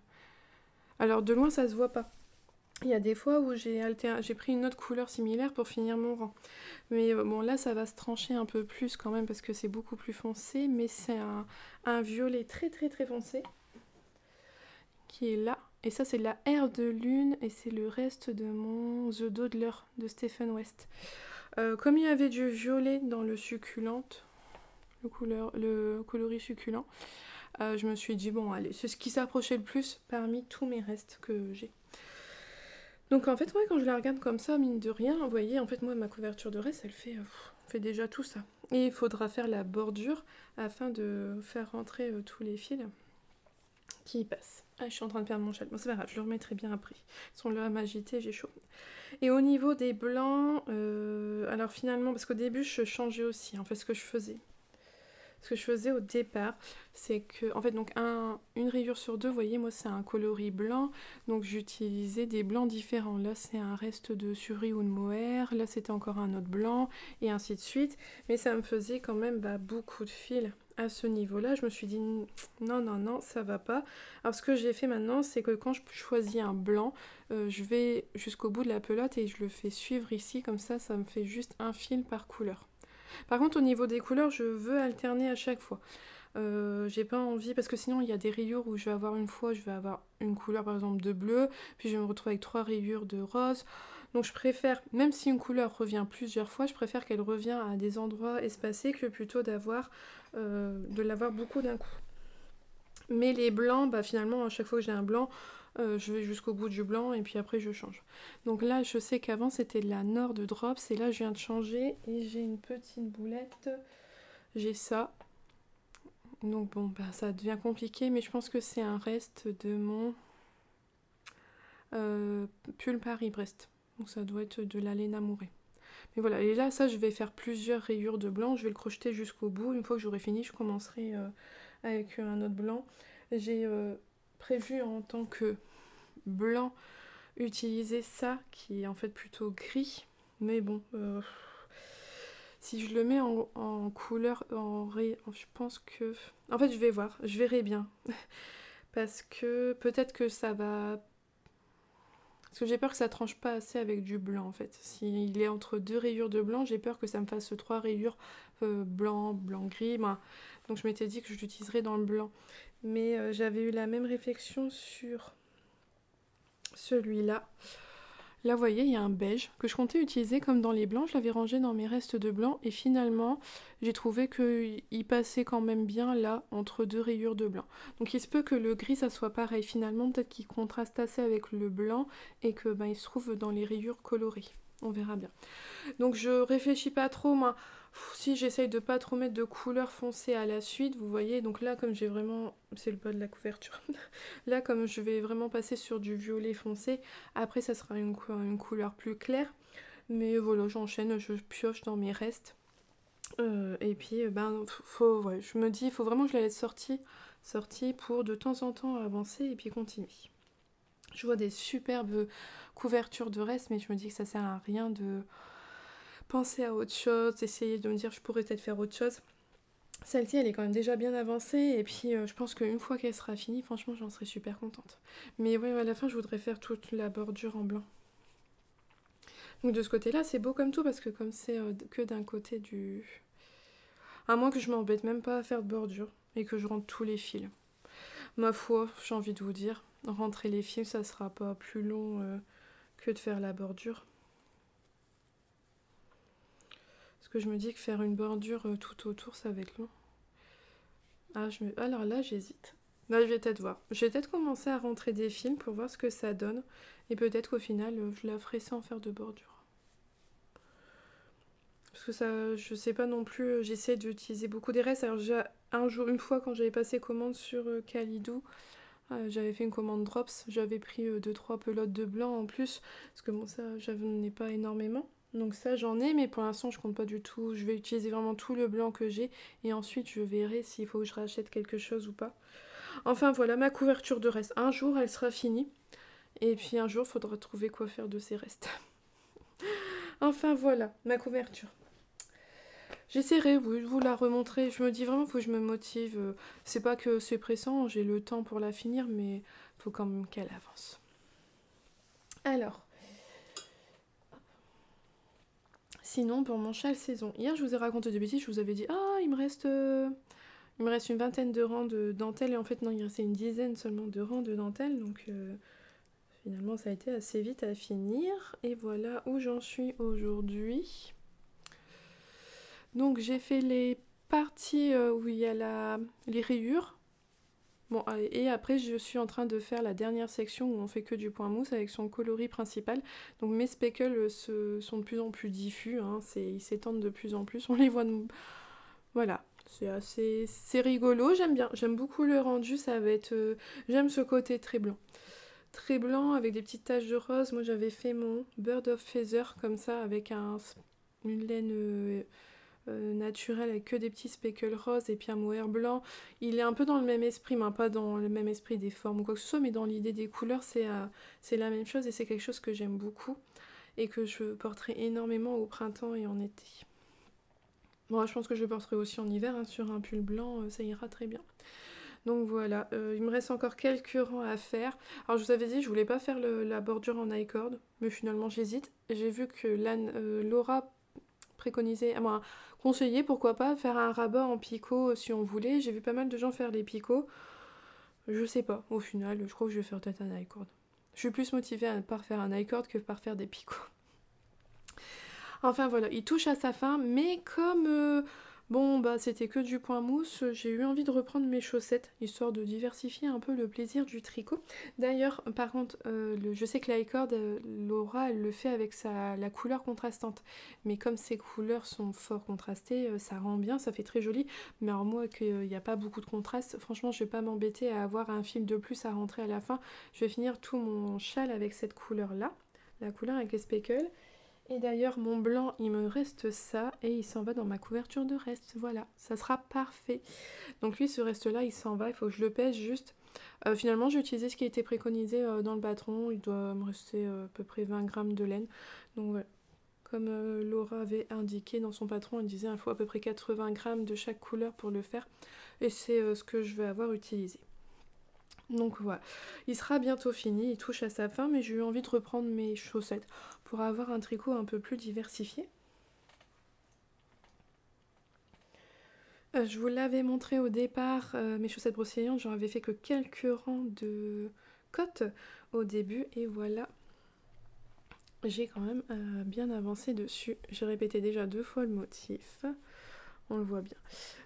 Alors de loin, ça se voit pas. Il y a des fois où j'ai pris une autre couleur similaire pour finir mon rang. Mais bon, là, ça va se trancher un peu plus quand même parce que c'est beaucoup plus foncé. Mais c'est un violet très très très foncé qui est là. Et ça, c'est la R de Lune et c'est le reste de mon The Dawdler de Stephen West. Comme il y avait du violet dans le succulente, le coloris succulent, je me suis dit, bon, allez, c'est ce qui s'approchait le plus parmi tous mes restes que j'ai. Donc en fait, ouais, quand je la regarde comme ça, mine de rien, vous voyez, en fait, moi, ma couverture de reste, elle fait déjà tout ça. Et il faudra faire la bordure afin de faire rentrer tous les fils qui y passent. Ah, je suis en train de perdre mon châle. Bon, c'est pas grave, je le remettrai bien après. Ils sont là à m'agiter, j'ai chaud. Et au niveau des blancs, alors finalement, parce qu'au début, je changeais aussi, en fait, ce que je faisais. Ce que je faisais au départ, c'est que, en fait, donc une rayure sur deux, vous voyez, moi c'est un coloris blanc, donc j'utilisais des blancs différents. Là c'est un reste de Suri ou de Mohair, là c'était encore un autre blanc, et ainsi de suite. Mais ça me faisait quand même beaucoup de fils à ce niveau-là. Je me suis dit, non, non, non, ça va pas. Alors ce que j'ai fait maintenant, c'est que quand je choisis un blanc, je vais jusqu'au bout de la pelote et je le fais suivre ici, comme ça me fait juste un fil par couleur. Par contre, au niveau des couleurs, je veux alterner à chaque fois. J'ai pas envie, parce que sinon il y a des rayures où je vais avoir une fois, je vais avoir une couleur par exemple de bleu, puis je vais me retrouver avec 3 rayures de rose. Donc je préfère, même si une couleur revient plusieurs fois, je préfère qu'elle revienne à des endroits espacés que plutôt de l'avoir beaucoup d'un coup. Mais les blancs, finalement, à chaque fois que j'ai un blanc, je vais jusqu'au bout du blanc et puis après je change. Donc là, je sais qu'avant c'était de la Nord de Drops et là je viens de changer et j'ai une petite boulette. J'ai ça. Donc bon, ça devient compliqué, mais je pense que c'est un reste de mon pull Paris-Brest. Donc ça doit être de la laine amourée. Mais voilà, et là, ça, je vais faire plusieurs rayures de blanc. Je vais le crocheter jusqu'au bout. Une fois que j'aurai fini, je commencerai avec un autre blanc. J'ai prévu en tant que blanc utiliser ça, qui est en fait plutôt gris. Mais bon, si je le mets en couleur, je pense que... En fait, je vais voir, je verrai bien. Parce que peut-être que ça va... Parce que j'ai peur que ça tranche pas assez avec du blanc en fait. S'il est entre deux rayures de blanc, j'ai peur que ça me fasse 3 rayures blanc, blanc-gris. Donc je m'étais dit que je l'utiliserais dans le blanc. Mais j'avais eu la même réflexion sur celui-là. Là, vous voyez, il y a un beige que je comptais utiliser comme dans les blancs. Je l'avais rangé dans mes restes de blanc. Et finalement, j'ai trouvé qu'il passait quand même bien là, entre deux rayures de blanc. Donc il se peut que le gris, ça soit pareil. Finalement, peut-être qu'il contraste assez avec le blanc et que il se trouve dans les rayures colorées. On verra bien. Donc je réfléchis pas trop, moi. Si j'essaye de pas trop mettre de couleur foncée à la suite, vous voyez, donc là comme j'ai vraiment, c'est le bas de la couverture, là comme je vais vraiment passer sur du violet foncé, après ça sera une couleur plus claire, mais voilà, j'enchaîne, je pioche dans mes restes, et puis je me dis, il faut vraiment que je la laisse sortie pour de temps en temps avancer et puis continuer. Je vois des superbes couvertures de restes, mais je me dis que ça sert à rien de penser à autre chose, essayer de me dire je pourrais peut-être faire autre chose. Celle-ci, elle est quand même déjà bien avancée, et puis je pense qu'une fois qu'elle sera finie, franchement, j'en serai super contente. Mais ouais, à la fin, je voudrais faire toute la bordure en blanc. Donc de ce côté-là, c'est beau comme tout, parce que comme c'est que d'un côté du... À moins que je m'embête même pas à faire de bordure, et que je rentre tous les fils. Ma foi, j'ai envie de vous dire, rentrer les fils, ça sera pas plus long que de faire la bordure. Parce que je me dis que faire une bordure tout autour, ça va être long. Alors là, j'hésite. Là, je vais peut-être voir. Je vais peut-être commencer à rentrer des fils pour voir ce que ça donne. Et peut-être qu'au final, je la ferai sans faire de bordure. Parce que ça, je sais pas non plus, j'essaie d'utiliser beaucoup des restes. Alors une fois quand j'avais passé commande sur Kalidou, j'avais fait une commande Drops. J'avais pris 2-3 pelotes de blanc en plus. Parce que bon, ça, j'en ai pas énormément. Donc ça j'en ai, mais pour l'instant je compte pas du tout. Je vais utiliser vraiment tout le blanc que j'ai et ensuite je verrai s'il faut que je rachète quelque chose ou pas. Enfin voilà ma couverture de reste. Un jour elle sera finie et puis un jour il faudra trouver quoi faire de ces restes. Enfin voilà ma couverture. J'essaierai oui, de vous la remontrer. Je me dis vraiment faut que je me motive. C'est pas que c'est pressant, j'ai le temps pour la finir, mais faut quand même qu'elle avance. Alors... sinon, pour mon châle saison, hier je vous ai raconté des bêtises, je vous avais dit ah il me reste une vingtaine de rangs de dentelle et en fait non il restait une dizaine seulement de rangs de dentelle donc finalement ça a été assez vite à finir et voilà où j'en suis aujourd'hui. Donc j'ai fait les parties où il y a les rayures. Bon, et après je suis en train de faire la dernière section où on fait que du point mousse avec son coloris principal. Donc mes speckles sont de plus en plus diffus, hein, ils s'étendent de plus en plus, on les voit... Voilà, c'est rigolo, j'aime bien, j'aime beaucoup le rendu, ça va être... j'aime ce côté très blanc. Très blanc avec des petites taches de rose. Moi j'avais fait mon Bird of Feather comme ça avec une laine... naturel avec que des petits speckles roses et puis un mohair blanc. Il est un peu dans le même esprit, mais pas dans le même esprit des formes ou quoi que ce soit, mais dans l'idée des couleurs, c'est la même chose et c'est quelque chose que j'aime beaucoup et que je porterai énormément au printemps et en été. Bon, je pense que je le porterai aussi en hiver, hein, sur un pull blanc, ça ira très bien. Donc voilà, il me reste encore quelques rangs à faire. Alors je vous avais dit, je voulais pas faire la bordure en I-cord, mais finalement j'hésite. J'ai vu que Laura préconisait, conseillé, pourquoi pas, faire un rabat en picot si on voulait. J'ai vu pas mal de gens faire les picots. Je sais pas, au final, je crois que je vais faire peut-être un I-cord. Je suis plus motivée par faire un I-cord que par faire des picots. Enfin voilà, il touche à sa fin, mais comme bon bah c'était que du point mousse, j'ai eu envie de reprendre mes chaussettes, histoire de diversifier un peu le plaisir du tricot. D'ailleurs, par contre, je sais que la I-cord, Laura, elle le fait avec la couleur contrastante. Mais comme ces couleurs sont fort contrastées, ça rend bien, ça fait très joli. Mais alors moi, qu'il n'y a pas beaucoup de contraste, franchement, je vais pas m'embêter à avoir un fil de plus à rentrer à la fin. Je vais finir tout mon châle avec cette couleur-là, la couleur avec les speckles. Et d'ailleurs, mon blanc, il me reste ça, et il s'en va dans ma couverture de reste. Voilà, ça sera parfait. Donc lui, ce reste-là, il s'en va, il faut que je le pèse juste. Finalement, j'ai utilisé ce qui a été préconisé dans le patron. Il doit me rester à peu près 20 grammes de laine. Donc voilà, comme Laura avait indiqué dans son patron, elle disait qu'il faut à peu près 80 grammes de chaque couleur pour le faire. Et c'est ce que je vais avoir utilisé. Donc voilà, il sera bientôt fini, il touche à sa fin, mais j'ai eu envie de reprendre mes chaussettes pour avoir un tricot un peu plus diversifié. Je vous l'avais montré au départ, mes chaussettes brocéliantes, j'en avais fait que quelques rangs de côtes au début, et voilà, j'ai quand même bien avancé dessus. J'ai répété déjà 2 fois le motif. On le voit bien.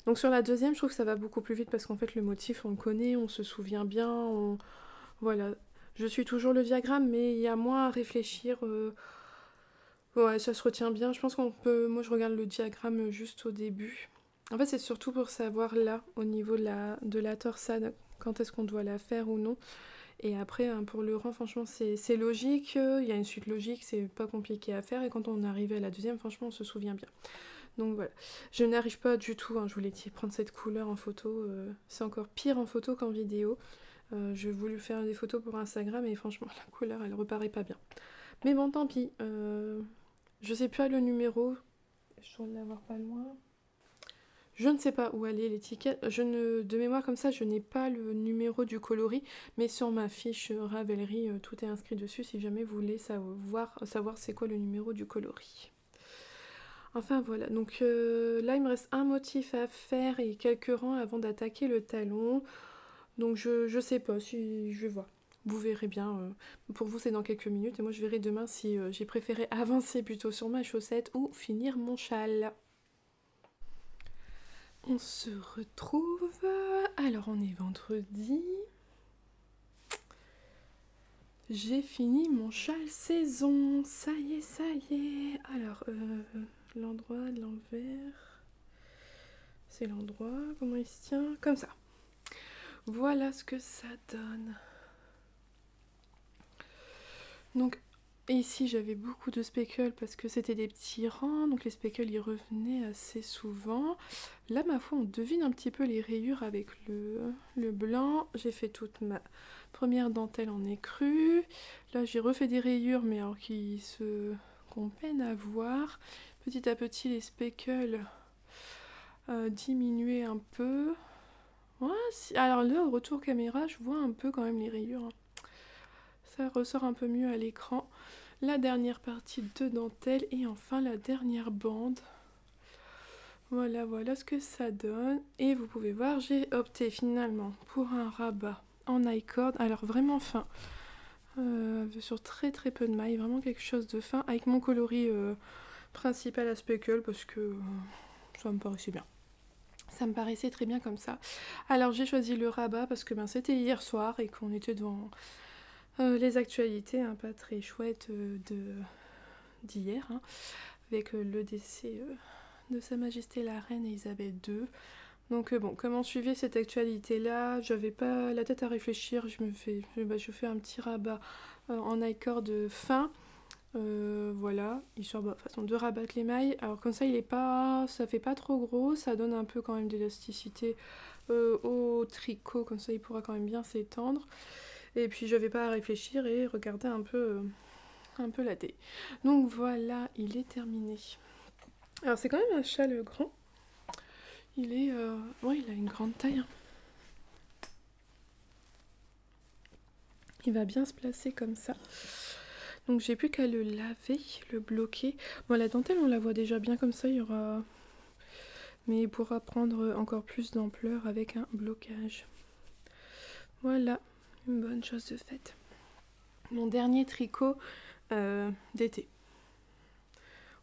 Donc sur la deuxième, je trouve que ça va beaucoup plus vite parce qu'en fait le motif on le connaît, on se souvient bien, voilà. Je suis toujours le diagramme mais il y a moins à réfléchir. Ouais, ça se retient bien. Je pense qu'on peut... Moi je regarde le diagramme juste au début. En fait c'est surtout pour savoir là, au niveau de la torsade, quand est-ce qu'on doit la faire ou non. Et après hein, pour le rang franchement c'est logique, il y a une suite logique, c'est pas compliqué à faire et quand on arrive à la deuxième franchement on se souvient bien. Donc voilà, je n'arrive pas du tout, hein, je voulais prendre cette couleur en photo, c'est encore pire en photo qu'en vidéo. J'ai voulu faire des photos pour Instagram et franchement la couleur elle reparaît pas bien. Mais bon tant pis, je sais plus le numéro, je dois l'avoir pas loin. Je ne sais pas où aller l'étiquette, de mémoire comme ça je n'ai pas le numéro du coloris, mais sur ma fiche Ravelry tout est inscrit dessus si jamais vous voulez savoir c'est quoi le numéro du coloris. Enfin voilà, donc là il me reste un motif à faire et quelques rangs avant d'attaquer le talon. Donc je sais pas si je vais voir. Vous verrez bien, pour vous c'est dans quelques minutes et moi je verrai demain si j'ai préféré avancer plutôt sur ma chaussette ou finir mon châle. On se retrouve, alors on est vendredi. J'ai fini mon châle saison, ça y est, ça y est. Alors, l'endroit de l'envers, c'est l'endroit, comment il se tient, comme ça. Voilà ce que ça donne. Donc ici j'avais beaucoup de speckles parce que c'était des petits rangs, donc les speckles y revenaient assez souvent. Là ma foi on devine un petit peu les rayures avec le blanc. J'ai fait toute ma première dentelle en écru. Là j'ai refait des rayures mais alors qu'on peine à voir. Petit à petit les speckles diminuaient un peu. Ouais, alors là au retour caméra je vois un peu quand même les rayures. Ça ressort un peu mieux à l'écran. la dernière partie de dentelle et enfin la dernière bande. Voilà, voilà ce que ça donne. Et vous pouvez voir, j'ai opté finalement pour un rabat en I-cord, alors vraiment fin, sur très très peu de mailles, vraiment quelque chose de fin, avec mon coloris principal à speckle parce que ça me paraissait bien. Ça me paraissait très bien comme ça. Alors j'ai choisi le rabat parce que c'était hier soir et qu'on était devant les actualités, hein, pas très chouettes d'hier, hein, avec le décès de Sa Majesté la Reine Elisabeth II. Donc bon, comme on suivait cette actualité-là, j'avais pas la tête à réfléchir, je fais un petit rabat en I-cord fin. Voilà, histoire façon de rabattre les mailles. Alors comme ça, ça fait pas trop gros, ça donne un peu quand même d'élasticité au tricot, comme ça il pourra quand même bien s'étendre. Et puis j'avais pas à réfléchir et regarder un peu la télé. Donc voilà, il est terminé. Alors c'est quand même un châle grand. Il est, ouais, il a une grande taille. Hein. Il va bien se placer comme ça. Donc j'ai plus qu'à le laver, le bloquer. Bon, la dentelle, on la voit déjà bien comme ça, il y aura... Mais il pourra prendre encore plus d'ampleur avec un blocage. Voilà, une bonne chose de faite. Mon dernier tricot d'été.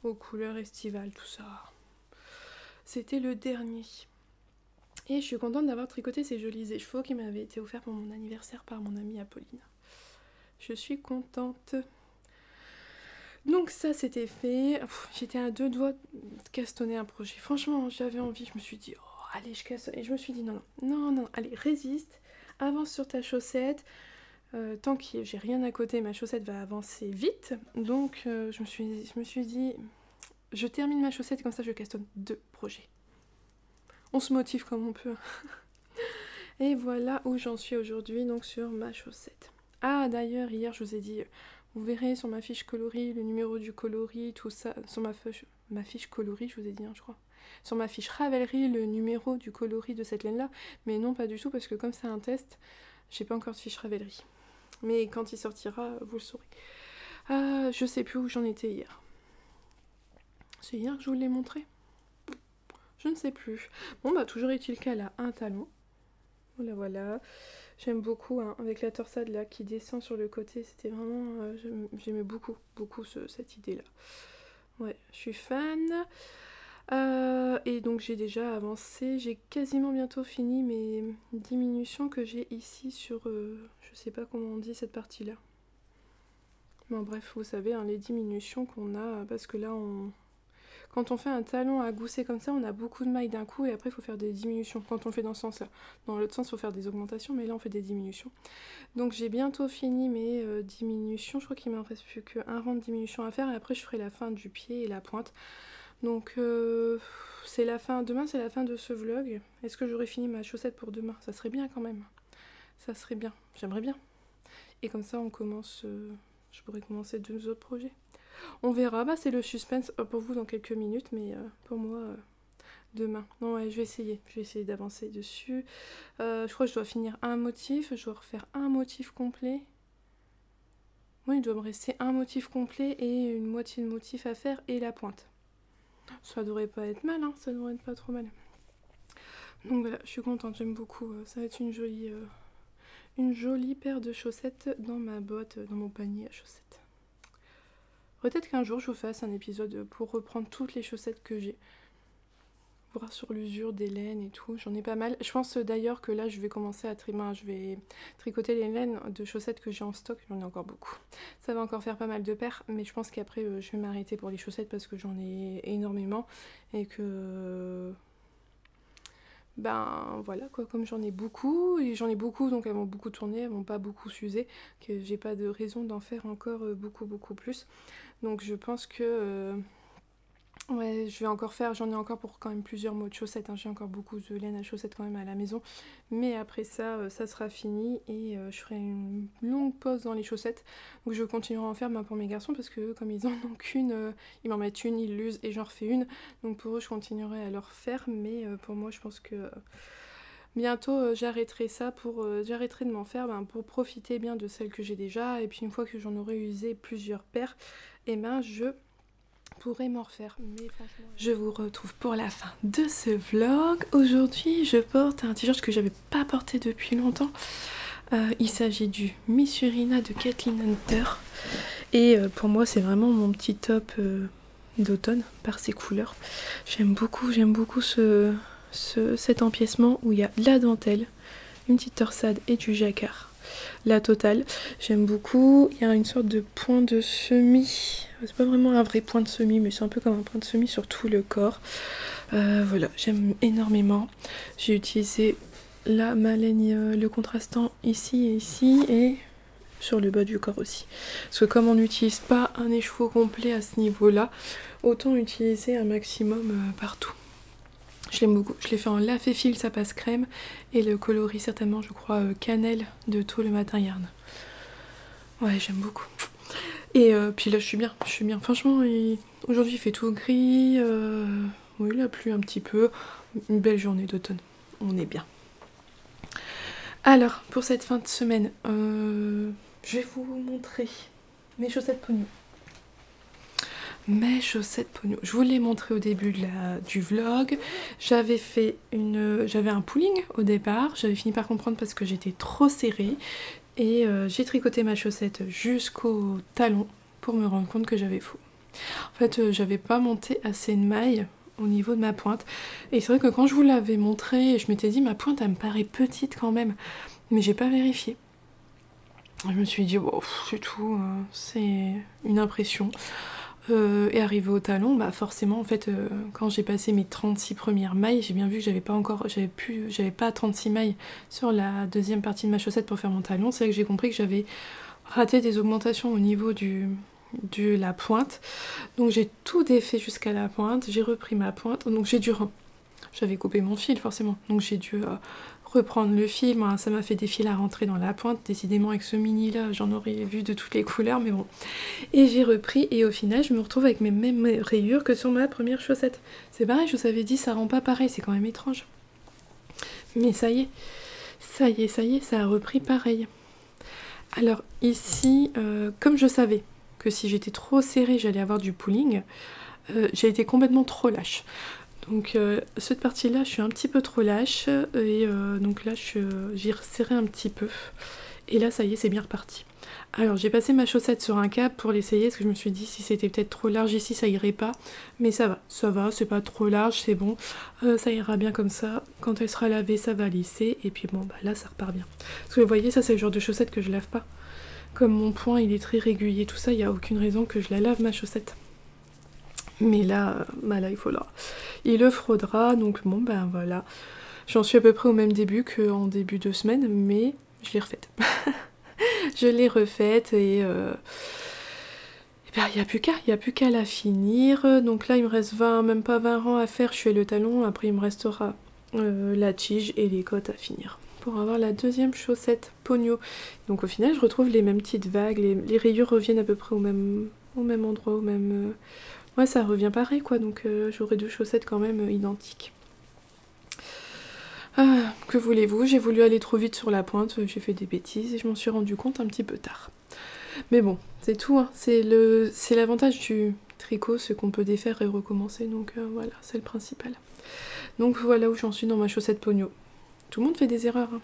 Aux couleurs estivales, tout ça. C'était le dernier. Et je suis contente d'avoir tricoté ces jolis écheveaux qui m'avaient été offerts pour mon anniversaire par mon amie Apolline. Je suis contente. Donc ça c'était fait. J'étais à 2 doigts de castonner un projet. Franchement, j'avais envie, je me suis dit, oh, allez, je casse. Et je me suis dit, non, allez, résiste, avance sur ta chaussette. Tant que j'ai rien à côté, ma chaussette va avancer vite. Donc je me suis dit, je termine ma chaussette et comme ça je castonne 2 projets. On se motive comme on peut. Et voilà où j'en suis aujourd'hui, donc sur ma chaussette. Ah d'ailleurs, hier je vous ai dit, vous verrez sur ma fiche coloris, le numéro du coloris, tout ça, sur ma fiche coloris, je vous ai dit, hein, je crois. Sur ma fiche Ravelry, le numéro du coloris de cette laine-là, mais non, pas du tout, parce que comme c'est un test, j'ai pas encore de fiche Ravelry. Mais quand il sortira, vous le saurez. Ah, je sais plus où j'en étais hier. C'est hier que je vous l'ai montré? Je ne sais plus. Bon, toujours est-il qu'elle a un talon. Voilà. J'aime beaucoup, hein, avec la torsade là qui descend sur le côté. C'était vraiment... j'aimais beaucoup cette idée-là. Ouais, je suis fan. Et donc j'ai déjà avancé. J'ai quasiment bientôt fini mes diminutions que j'ai ici sur... je sais pas comment on dit cette partie-là. Bon, bref, vous savez, hein, les diminutions qu'on a, parce que là, quand on fait un talon à gousset comme ça, on a beaucoup de mailles d'un coup et après il faut faire des diminutions. Quand on fait dans ce sens-là. Dans l'autre sens, il faut faire des augmentations, mais là on fait des diminutions. Donc j'ai bientôt fini mes diminutions. Je crois qu'il m'en reste plus qu'un rang de diminution à faire et après je ferai la fin du pied et la pointe. Donc c'est la fin. Demain c'est la fin de ce vlog. Est-ce que j'aurai fini ma chaussette pour demain? Ça serait bien quand même. Ça serait bien. J'aimerais bien. Et comme ça on commence... je pourrais commencer 2 autres projets. On verra, c'est le suspense pour vous dans quelques minutes, mais pour moi, demain. Non, ouais, je vais essayer d'avancer dessus. Je crois que je dois finir un motif, je dois refaire un motif complet. Oui, il doit me rester un motif complet et une moitié de motif à faire et la pointe. Ça devrait pas être mal, hein, ça devrait être pas trop mal. Donc voilà, je suis contente, j'aime beaucoup. Ça va être une jolie paire de chaussettes dans ma boîte, dans mon panier à chaussettes. Peut-être qu'un jour je vous fasse un épisode pour reprendre toutes les chaussettes que j'ai. Voir sur l'usure des laines et tout, j'en ai pas mal. Je pense d'ailleurs que là je vais commencer à je vais tricoter les laines de chaussettes que j'ai en stock, j'en ai encore beaucoup. Ça va encore faire pas mal de paires, mais je pense qu'après je vais m'arrêter pour les chaussettes parce que j'en ai énormément et que... voilà quoi, comme j'en ai beaucoup, donc elles vont beaucoup tourner, elles vont pas beaucoup s'user, que j'ai pas de raison d'en faire encore beaucoup plus. Donc je pense que ouais, je vais encore faire, j'en ai encore pour quand même plusieurs mots de chaussettes, hein. J'ai encore beaucoup de laine à chaussettes quand même à la maison. Mais après ça, ça sera fini et je ferai une longue pause dans les chaussettes. Donc je continuerai à en faire pour mes garçons parce que comme ils en ont qu'une, ils m'en mettent une, ils l'usent et j'en refais une. Donc pour eux, je continuerai à leur faire. Mais pour moi, je pense que bientôt j'arrêterai ça j'arrêterai de m'en faire pour profiter bien de celles que j'ai déjà, et puis une fois que j'en aurai usé plusieurs paires, et ben je pourrais m'en refaire. Mais franchement, je vous retrouve pour la fin de ce vlog. Aujourd'hui je porte un t-shirt que j'avais pas porté depuis longtemps. Il s'agit du Missurina de Kathleen Hunter, et pour moi c'est vraiment mon petit top d'automne par ses couleurs. J'aime beaucoup cet empiècement où il y a de la dentelle, une petite torsade et du jacquard. La totale, j'aime beaucoup. Il y a une sorte de point de semis. C'est pas vraiment un vrai point de semis, mais c'est un peu comme un point de semis sur tout le corps. Voilà, j'aime énormément. J'ai utilisé ma laine, le contrastant ici et ici, et sur le bas du corps aussi. Parce que comme on n'utilise pas un écheveau complet à ce niveau-là, autant utiliser un maximum partout. Je l'aime beaucoup. Je l'ai fait en laf et fil, ça passe crème, et le coloris certainement, je crois, cannelle de Tôt le Matin Yarn. Ouais, j'aime beaucoup. Et puis là, je suis bien. Franchement, aujourd'hui, il fait tout gris. Oui, il a plu un petit peu. Une belle journée d'automne. On est bien. Alors, pour cette fin de semaine, je vais vous montrer mes chaussettes pognon. Mes chaussettes pognon. Je vous l'ai montré au début du vlog. J'avais un pooling au départ. J'avais fini par comprendre parce que j'étais trop serrée. Et j'ai tricoté ma chaussette jusqu'au talon pour me rendre compte que j'avais faux. En fait, j'avais pas monté assez de mailles au niveau de ma pointe. Et c'est vrai que quand je vous l'avais montré, je m'étais dit ma pointe elle me paraît petite quand même. Mais j'ai pas vérifié. Je me suis dit, bon, c'est tout, c'est une impression. Et arrivé au talon, bah forcément en fait quand j'ai passé mes 36 premières mailles, j'ai bien vu que j'avais pas 36 mailles sur la deuxième partie de ma chaussette pour faire mon talon. C'est là que j'ai compris que j'avais raté des augmentations au niveau de la pointe. Donc j'ai tout défait jusqu'à la pointe, j'ai repris ma pointe, donc j'avais coupé mon fil forcément, donc j'ai dû reprendre le fil. Moi, ça m'a fait des fils à rentrer dans la pointe. Décidément avec ce mini là j'en aurais vu de toutes les couleurs, mais bon. Et j'ai repris, et au final je me retrouve avec mes mêmes rayures que sur ma première chaussette. C'est pareil, je vous avais dit ça rend pas pareil, c'est quand même étrange. Mais ça y est, ça a repris pareil. Alors ici, comme je savais que si j'étais trop serrée j'allais avoir du pooling, j'ai été complètement trop lâche. Donc cette partie là je suis un petit peu trop lâche, et donc là j'ai resserré un petit peu, et là ça y est, c'est bien reparti. Alors j'ai passé ma chaussette sur un câble pour l'essayer, parce que je me suis dit si c'était peut-être trop large ici ça irait pas, mais ça va, c'est pas trop large, c'est bon, ça ira bien comme ça. Quand elle sera lavée ça va lisser, et puis bon bah là ça repart bien. Parce que vous voyez, ça c'est le genre de chaussette que je lave pas. Comme mon point il est très régulier, tout ça, il n'y a aucune raison que je la lave ma chaussette. Mais là, bah là il le fraudera, donc bon ben voilà. J'en suis à peu près au même début qu'en début de semaine, mais je l'ai refaite. Je l'ai refaite, et ben, il n'y a plus qu'à la finir. Donc là il me reste même pas 20 rangs à faire, je fais le talon, après il me restera la tige et les côtes à finir pour avoir la deuxième chaussette pognon. Donc au final je retrouve les mêmes petites vagues, les rayures reviennent à peu près au même endroit, ouais, ça revient pareil quoi, donc j'aurai deux chaussettes quand même identiques. Que voulez-vous, j'ai voulu aller trop vite sur la pointe, j'ai fait des bêtises et je m'en suis rendu compte un petit peu tard. Mais bon, c'est tout, hein. C'est l'avantage du tricot, c'est qu'on peut défaire et recommencer, donc voilà, c'est le principal. Donc voilà où j'en suis dans ma chaussette pognon. Tout le monde fait des erreurs, hein.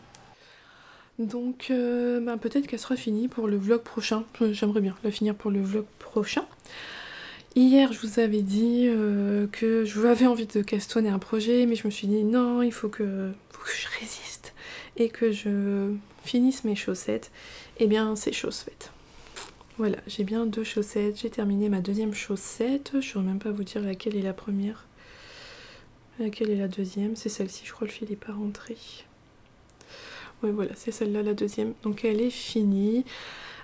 Donc ben, peut-être qu'elle sera finie pour le vlog prochain, j'aimerais bien la finir pour le vlog prochain. Hier, je vous avais dit que je avais envie de castonner un projet, mais je me suis dit non, il faut que je résiste et que je finisse mes chaussettes. Et bien, c'est chose faite. Voilà, j'ai bien deux chaussettes, j'ai terminé ma deuxième chaussette. Je ne saurais même pas vous dire laquelle est la première, laquelle est la deuxième. C'est celle-ci, je crois que le fil n'est pas rentré. Ouais, voilà, c'est celle-là la deuxième. Donc elle est finie.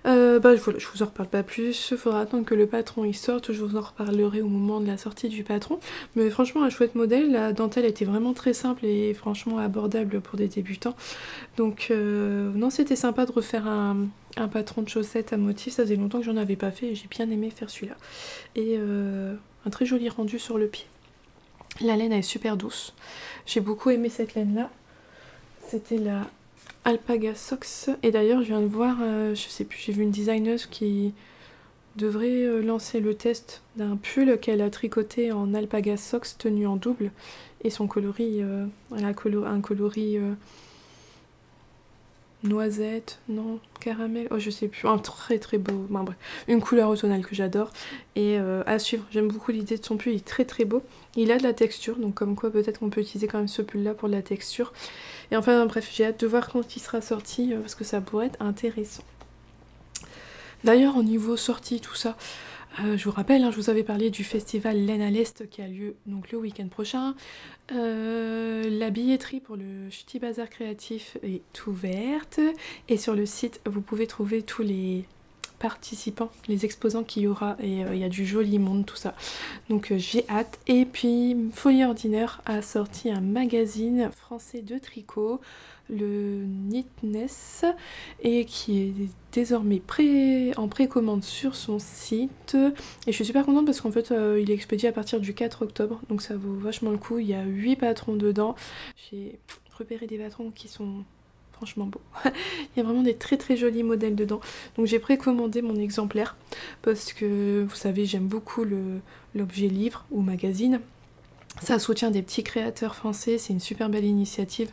Bah voilà, je vous en reparle pas plus, il faudra attendre que le patron il sorte, je vous en reparlerai au moment de la sortie du patron. Mais franchement un chouette modèle, la dentelle était vraiment très simple et franchement abordable pour des débutants. Donc non, c'était sympa de refaire un patron de chaussettes à motif, ça faisait longtemps que j'en avais pas fait et j'ai bien aimé faire celui-là. Et un très joli rendu sur le pied. La laine elle est super douce, j'ai beaucoup aimé cette laine là. C'était la Alpaga Socks. Et d'ailleurs, je viens de voir, je sais plus, j'ai vu une designeuse qui devrait lancer le test d'un pull qu'elle a tricoté en Alpaga Socks tenu en double. Et son coloris, elle a un coloris noisette, non, caramel, oh je sais plus, un très très beau, ben, bref, une couleur automnale que j'adore. Et à suivre, j'aime beaucoup l'idée de son pull, il est très très beau. Il a de la texture, donc comme quoi peut-être qu'on peut utiliser quand même ce pull là pour de la texture. Et enfin bref, j'ai hâte de voir quand il sera sorti parce que ça pourrait être intéressant. D'ailleurs au niveau sortie, tout ça, je vous rappelle, hein, je vous avais parlé du festival Laine à l'Est qui a lieu donc le week-end prochain. La billetterie pour le Ch'ti Bazar créatif est ouverte. Et sur le site, vous pouvez trouver tous les participants, les exposants qu'il y aura. Et il y a du joli monde, tout ça. Donc j'ai hâte. Et puis, Folie Ordinaire a sorti un magazine français de tricot, le Knitness, et qui est désormais en précommande sur son site. Et je suis super contente parce qu'en fait il est expédié à partir du 4 octobre, donc ça vaut vachement le coup. Il y a 8 patrons dedans. J'ai repéré des patrons qui sont franchement beaux. Il y a vraiment des très très jolis modèles dedans. Donc j'ai précommandé mon exemplaire parce que vous savez, j'aime beaucoup l'objet livre ou magazine. Ça soutient des petits créateurs français, c'est une super belle initiative.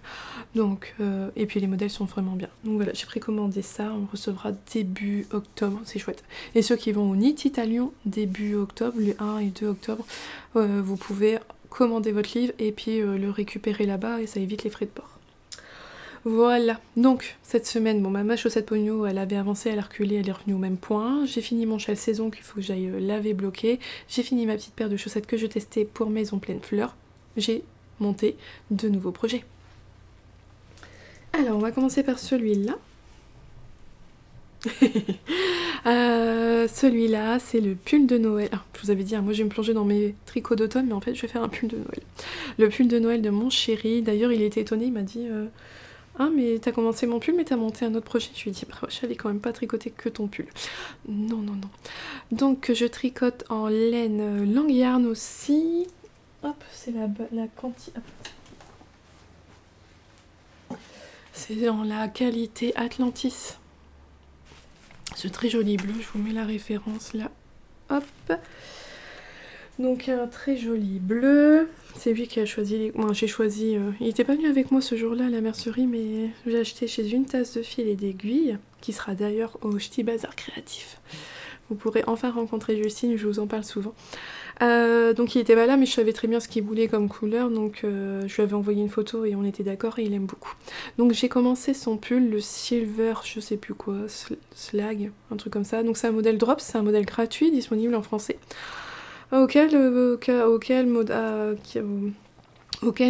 Donc, et puis les modèles sont vraiment bien. Donc voilà, j'ai précommandé ça, on recevra début octobre, c'est chouette. Et ceux qui vont au Knit Italian début octobre, le 1 et 2 octobre, vous pouvez commander votre livre et puis le récupérer là-bas et ça évite les frais de port. Voilà, donc cette semaine, bon, ma chaussette pogno, elle avait avancé, elle a reculé, elle est revenue au même point. J'ai fini mon châle saison qu'il faut que j'aille laver, bloquer. J'ai fini ma petite paire de chaussettes que je testais pour Maison Pleine Fleurs. J'ai monté de nouveaux projets. Alors, on va commencer par celui-là. Celui-là, c'est le pull de Noël. Ah, je vous avais dit, hein, moi je vais me plonger dans mes tricots d'automne, mais en fait je vais faire un pull de Noël. Le pull de Noël de mon chéri. D'ailleurs, il était étonné, il m'a dit... Ah mais t'as commencé mon pull mais t'as monté un autre projet. Je lui ai dit bah je savais quand même pas tricoter que ton pull. Non non non. Donc je tricote en laine Lang Yarn aussi. Hop, c'est la quantité. C'est dans la qualité Atlantis. Ce très joli bleu, je vous mets la référence là. Hop. Donc un très joli bleu. C'est lui qui a choisi. Moi j'ai choisi. Il était pas venu avec moi ce jour-là à la mercerie, mais j'ai acheté chez Une Tasse de Fil et d'Aiguille, qui sera d'ailleurs au Ch'ti Bazar créatif. Vous pourrez enfin rencontrer Justine, je vous en parle souvent. Donc il était pas là, mais je savais très bien ce qu'il voulait comme couleur, donc je lui avais envoyé une photo et on était d'accord et il aime beaucoup. Donc j'ai commencé son pull, le Silver, je sais plus quoi, Slag, un truc comme ça. Donc c'est un modèle drop, c'est un modèle gratuit, disponible en français. Auquel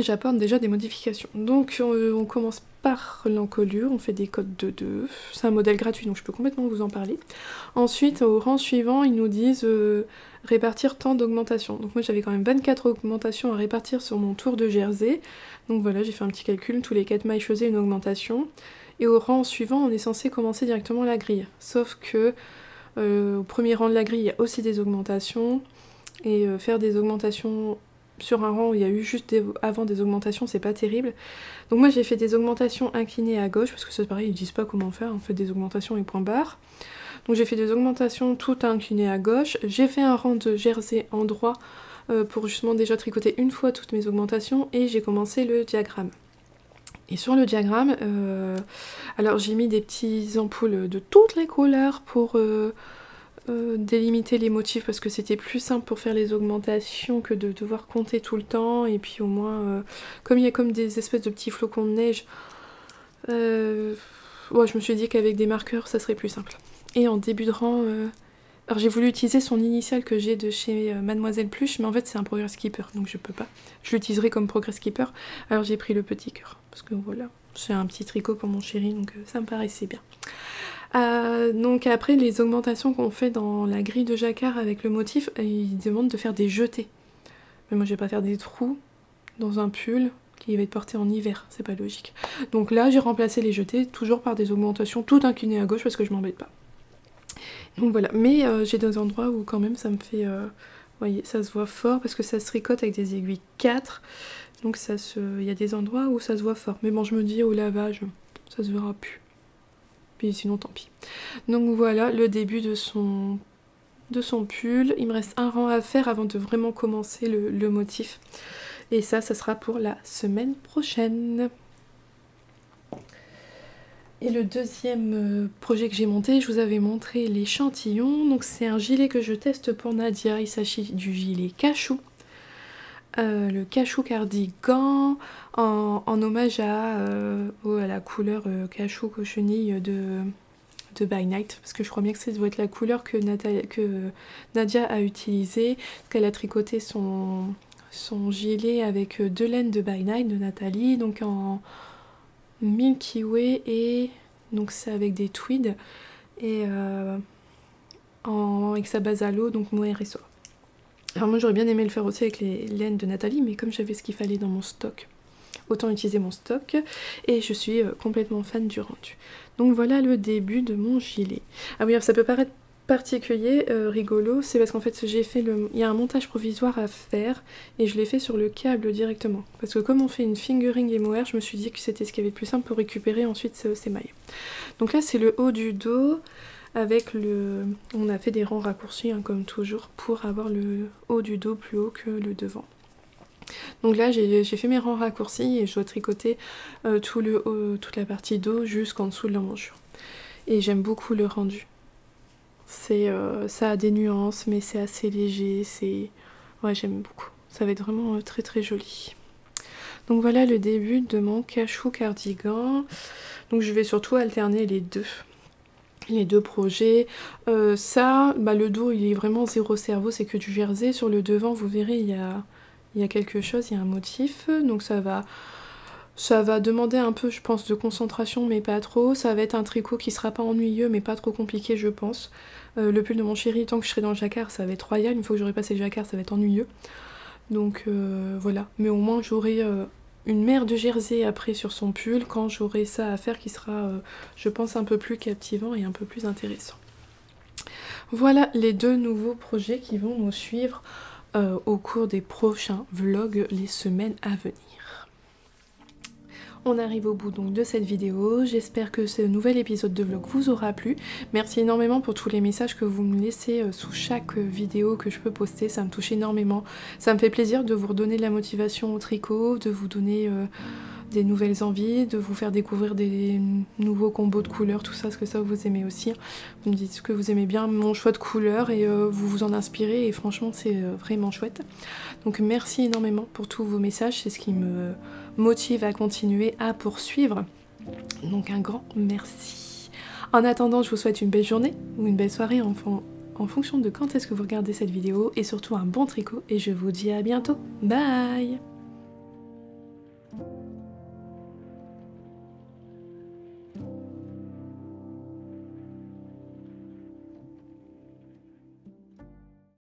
j'apporte déjà des modifications. Donc on commence par l'encolure, on fait des codes de 2, c'est un modèle gratuit donc je peux complètement vous en parler. Ensuite au rang suivant ils nous disent répartir tant d'augmentations. Donc moi j'avais quand même 24 augmentations à répartir sur mon tour de jersey. Donc voilà, j'ai fait un petit calcul, tous les 4 mailles je faisais une augmentation. Et au rang suivant on est censé commencer directement la grille. Sauf que au premier rang de la grille il y a aussi des augmentations. Et faire des augmentations sur un rang où il y a eu juste avant des augmentations, c'est pas terrible. Donc moi j'ai fait des augmentations inclinées à gauche, parce que c'est pareil, ils disent pas comment faire, on fait des augmentations et point barre. Donc j'ai fait des augmentations toutes inclinées à gauche. J'ai fait un rang de jersey en droit pour justement déjà tricoter une fois toutes mes augmentations, et j'ai commencé le diagramme. Et sur le diagramme, alors j'ai mis des petites ampoules de toutes les couleurs pour... délimiter les motifs parce que c'était plus simple pour faire les augmentations que de devoir compter tout le temps. Et puis au moins comme il y a comme des espèces de petits flocons de neige, ouais, je me suis dit qu'avec des marqueurs ça serait plus simple. Et en début de rang alors j'ai voulu utiliser son initiale que j'ai de chez Mademoiselle Pluche, mais en fait c'est un Progress Keeper donc je peux pas, je l'utiliserai comme Progress Keeper. Alors j'ai pris le petit cœur parce que voilà, c'est un petit tricot pour mon chéri donc ça me paraissait bien. Donc après les augmentations qu'on fait dans la grille de jacquard avec le motif, ils demandent de faire des jetés. Mais moi je vais pas faire des trous dans un pull qui va être porté en hiver, c'est pas logique. Donc là j'ai remplacé les jetés toujours par des augmentations toutes inclinées à gauche parce que je m'embête pas. Donc voilà, mais j'ai des endroits où quand même ça me fait... vous voyez, ça se voit fort parce que ça se tricote avec des aiguilles 4. Donc il y a des endroits où ça se voit fort. Mais bon, je me dis au lavage, ça se verra plus. Puis sinon, tant pis. Donc voilà le début de son pull. Il me reste un rang à faire avant de vraiment commencer le motif. Et ça sera pour la semaine prochaine. Et le deuxième projet que j'ai monté, je vous avais montré l'échantillon. Donc c'est un gilet que je teste pour Nadia. Il s'agit du gilet cachou. Le cachou cardigan en hommage à la couleur cachou cochenille de By Night, parce que je crois bien que ça doit être la couleur que Nadia a utilisée, parce qu'elle a tricoté son gilet avec 2 laines de By Night de Nathalie, donc en Milky Way, et donc c'est avec des tweeds, et en hexabasalo, donc mohair et soie. Alors moi j'aurais bien aimé le faire aussi avec les laines de Nathalie, mais comme j'avais ce qu'il fallait dans mon stock, autant utiliser mon stock, et je suis complètement fan du rendu. Donc voilà le début de mon gilet. Ah oui, ça peut paraître particulier, rigolo, c'est parce qu'en fait il y a un montage provisoire à faire, et je l'ai fait sur le câble directement. Parce que comme on fait une fingering et mohair, je me suis dit que c'était ce qui avait le plus simple pour récupérer ensuite ces mailles. Donc là c'est le haut du dos, avec on a fait des rangs raccourcis hein, comme toujours pour avoir le haut du dos plus haut que le devant. Donc là j'ai fait mes rangs raccourcis et je dois tricoter toute la partie dos jusqu'en dessous de l'emmanchure. Et j'aime beaucoup le rendu. Ça a des nuances mais c'est assez léger, ouais, j'aime beaucoup. Ça va être vraiment très très joli. Donc voilà le début de mon cachou cardigan. Donc je vais surtout alterner les deux projets. Le dos il est vraiment zéro cerveau, c'est que du jersey. Sur le devant vous verrez il y a quelque chose, il y a un motif, donc ça va demander un peu je pense de concentration mais pas trop. Ça va être un tricot qui sera pas ennuyeux mais pas trop compliqué je pense. Le pull de mon chéri, tant que je serai dans le jacquard ça va être royal, une fois que j'aurai passé le jacquard ça va être ennuyeux. Donc voilà, mais au moins j'aurai une mer de jersey après sur son pull quand j'aurai ça à faire qui sera je pense un peu plus captivant et un peu plus intéressant. Voilà les 2 nouveaux projets qui vont nous suivre au cours des prochains vlogs les semaines à venir. On arrive au bout donc de cette vidéo, j'espère que ce nouvel épisode de vlog vous aura plu. Merci énormément pour tous les messages que vous me laissez sous chaque vidéo que je peux poster, ça me touche énormément. Ça me fait plaisir de vous redonner de la motivation au tricot, de vous donner des nouvelles envies, de vous faire découvrir des nouveaux combos de couleurs, tout ça, parce que ça vous aimez aussi. Vous me dites que vous aimez bien mon choix de couleurs et vous vous en inspirez et franchement c'est vraiment chouette. Donc merci énormément pour tous vos messages, c'est ce qui me motive à continuer à poursuivre. Donc un grand merci. En attendant, je vous souhaite une belle journée ou une belle soirée en fonction de quand est-ce que vous regardez cette vidéo et surtout un bon tricot et je vous dis à bientôt. Bye!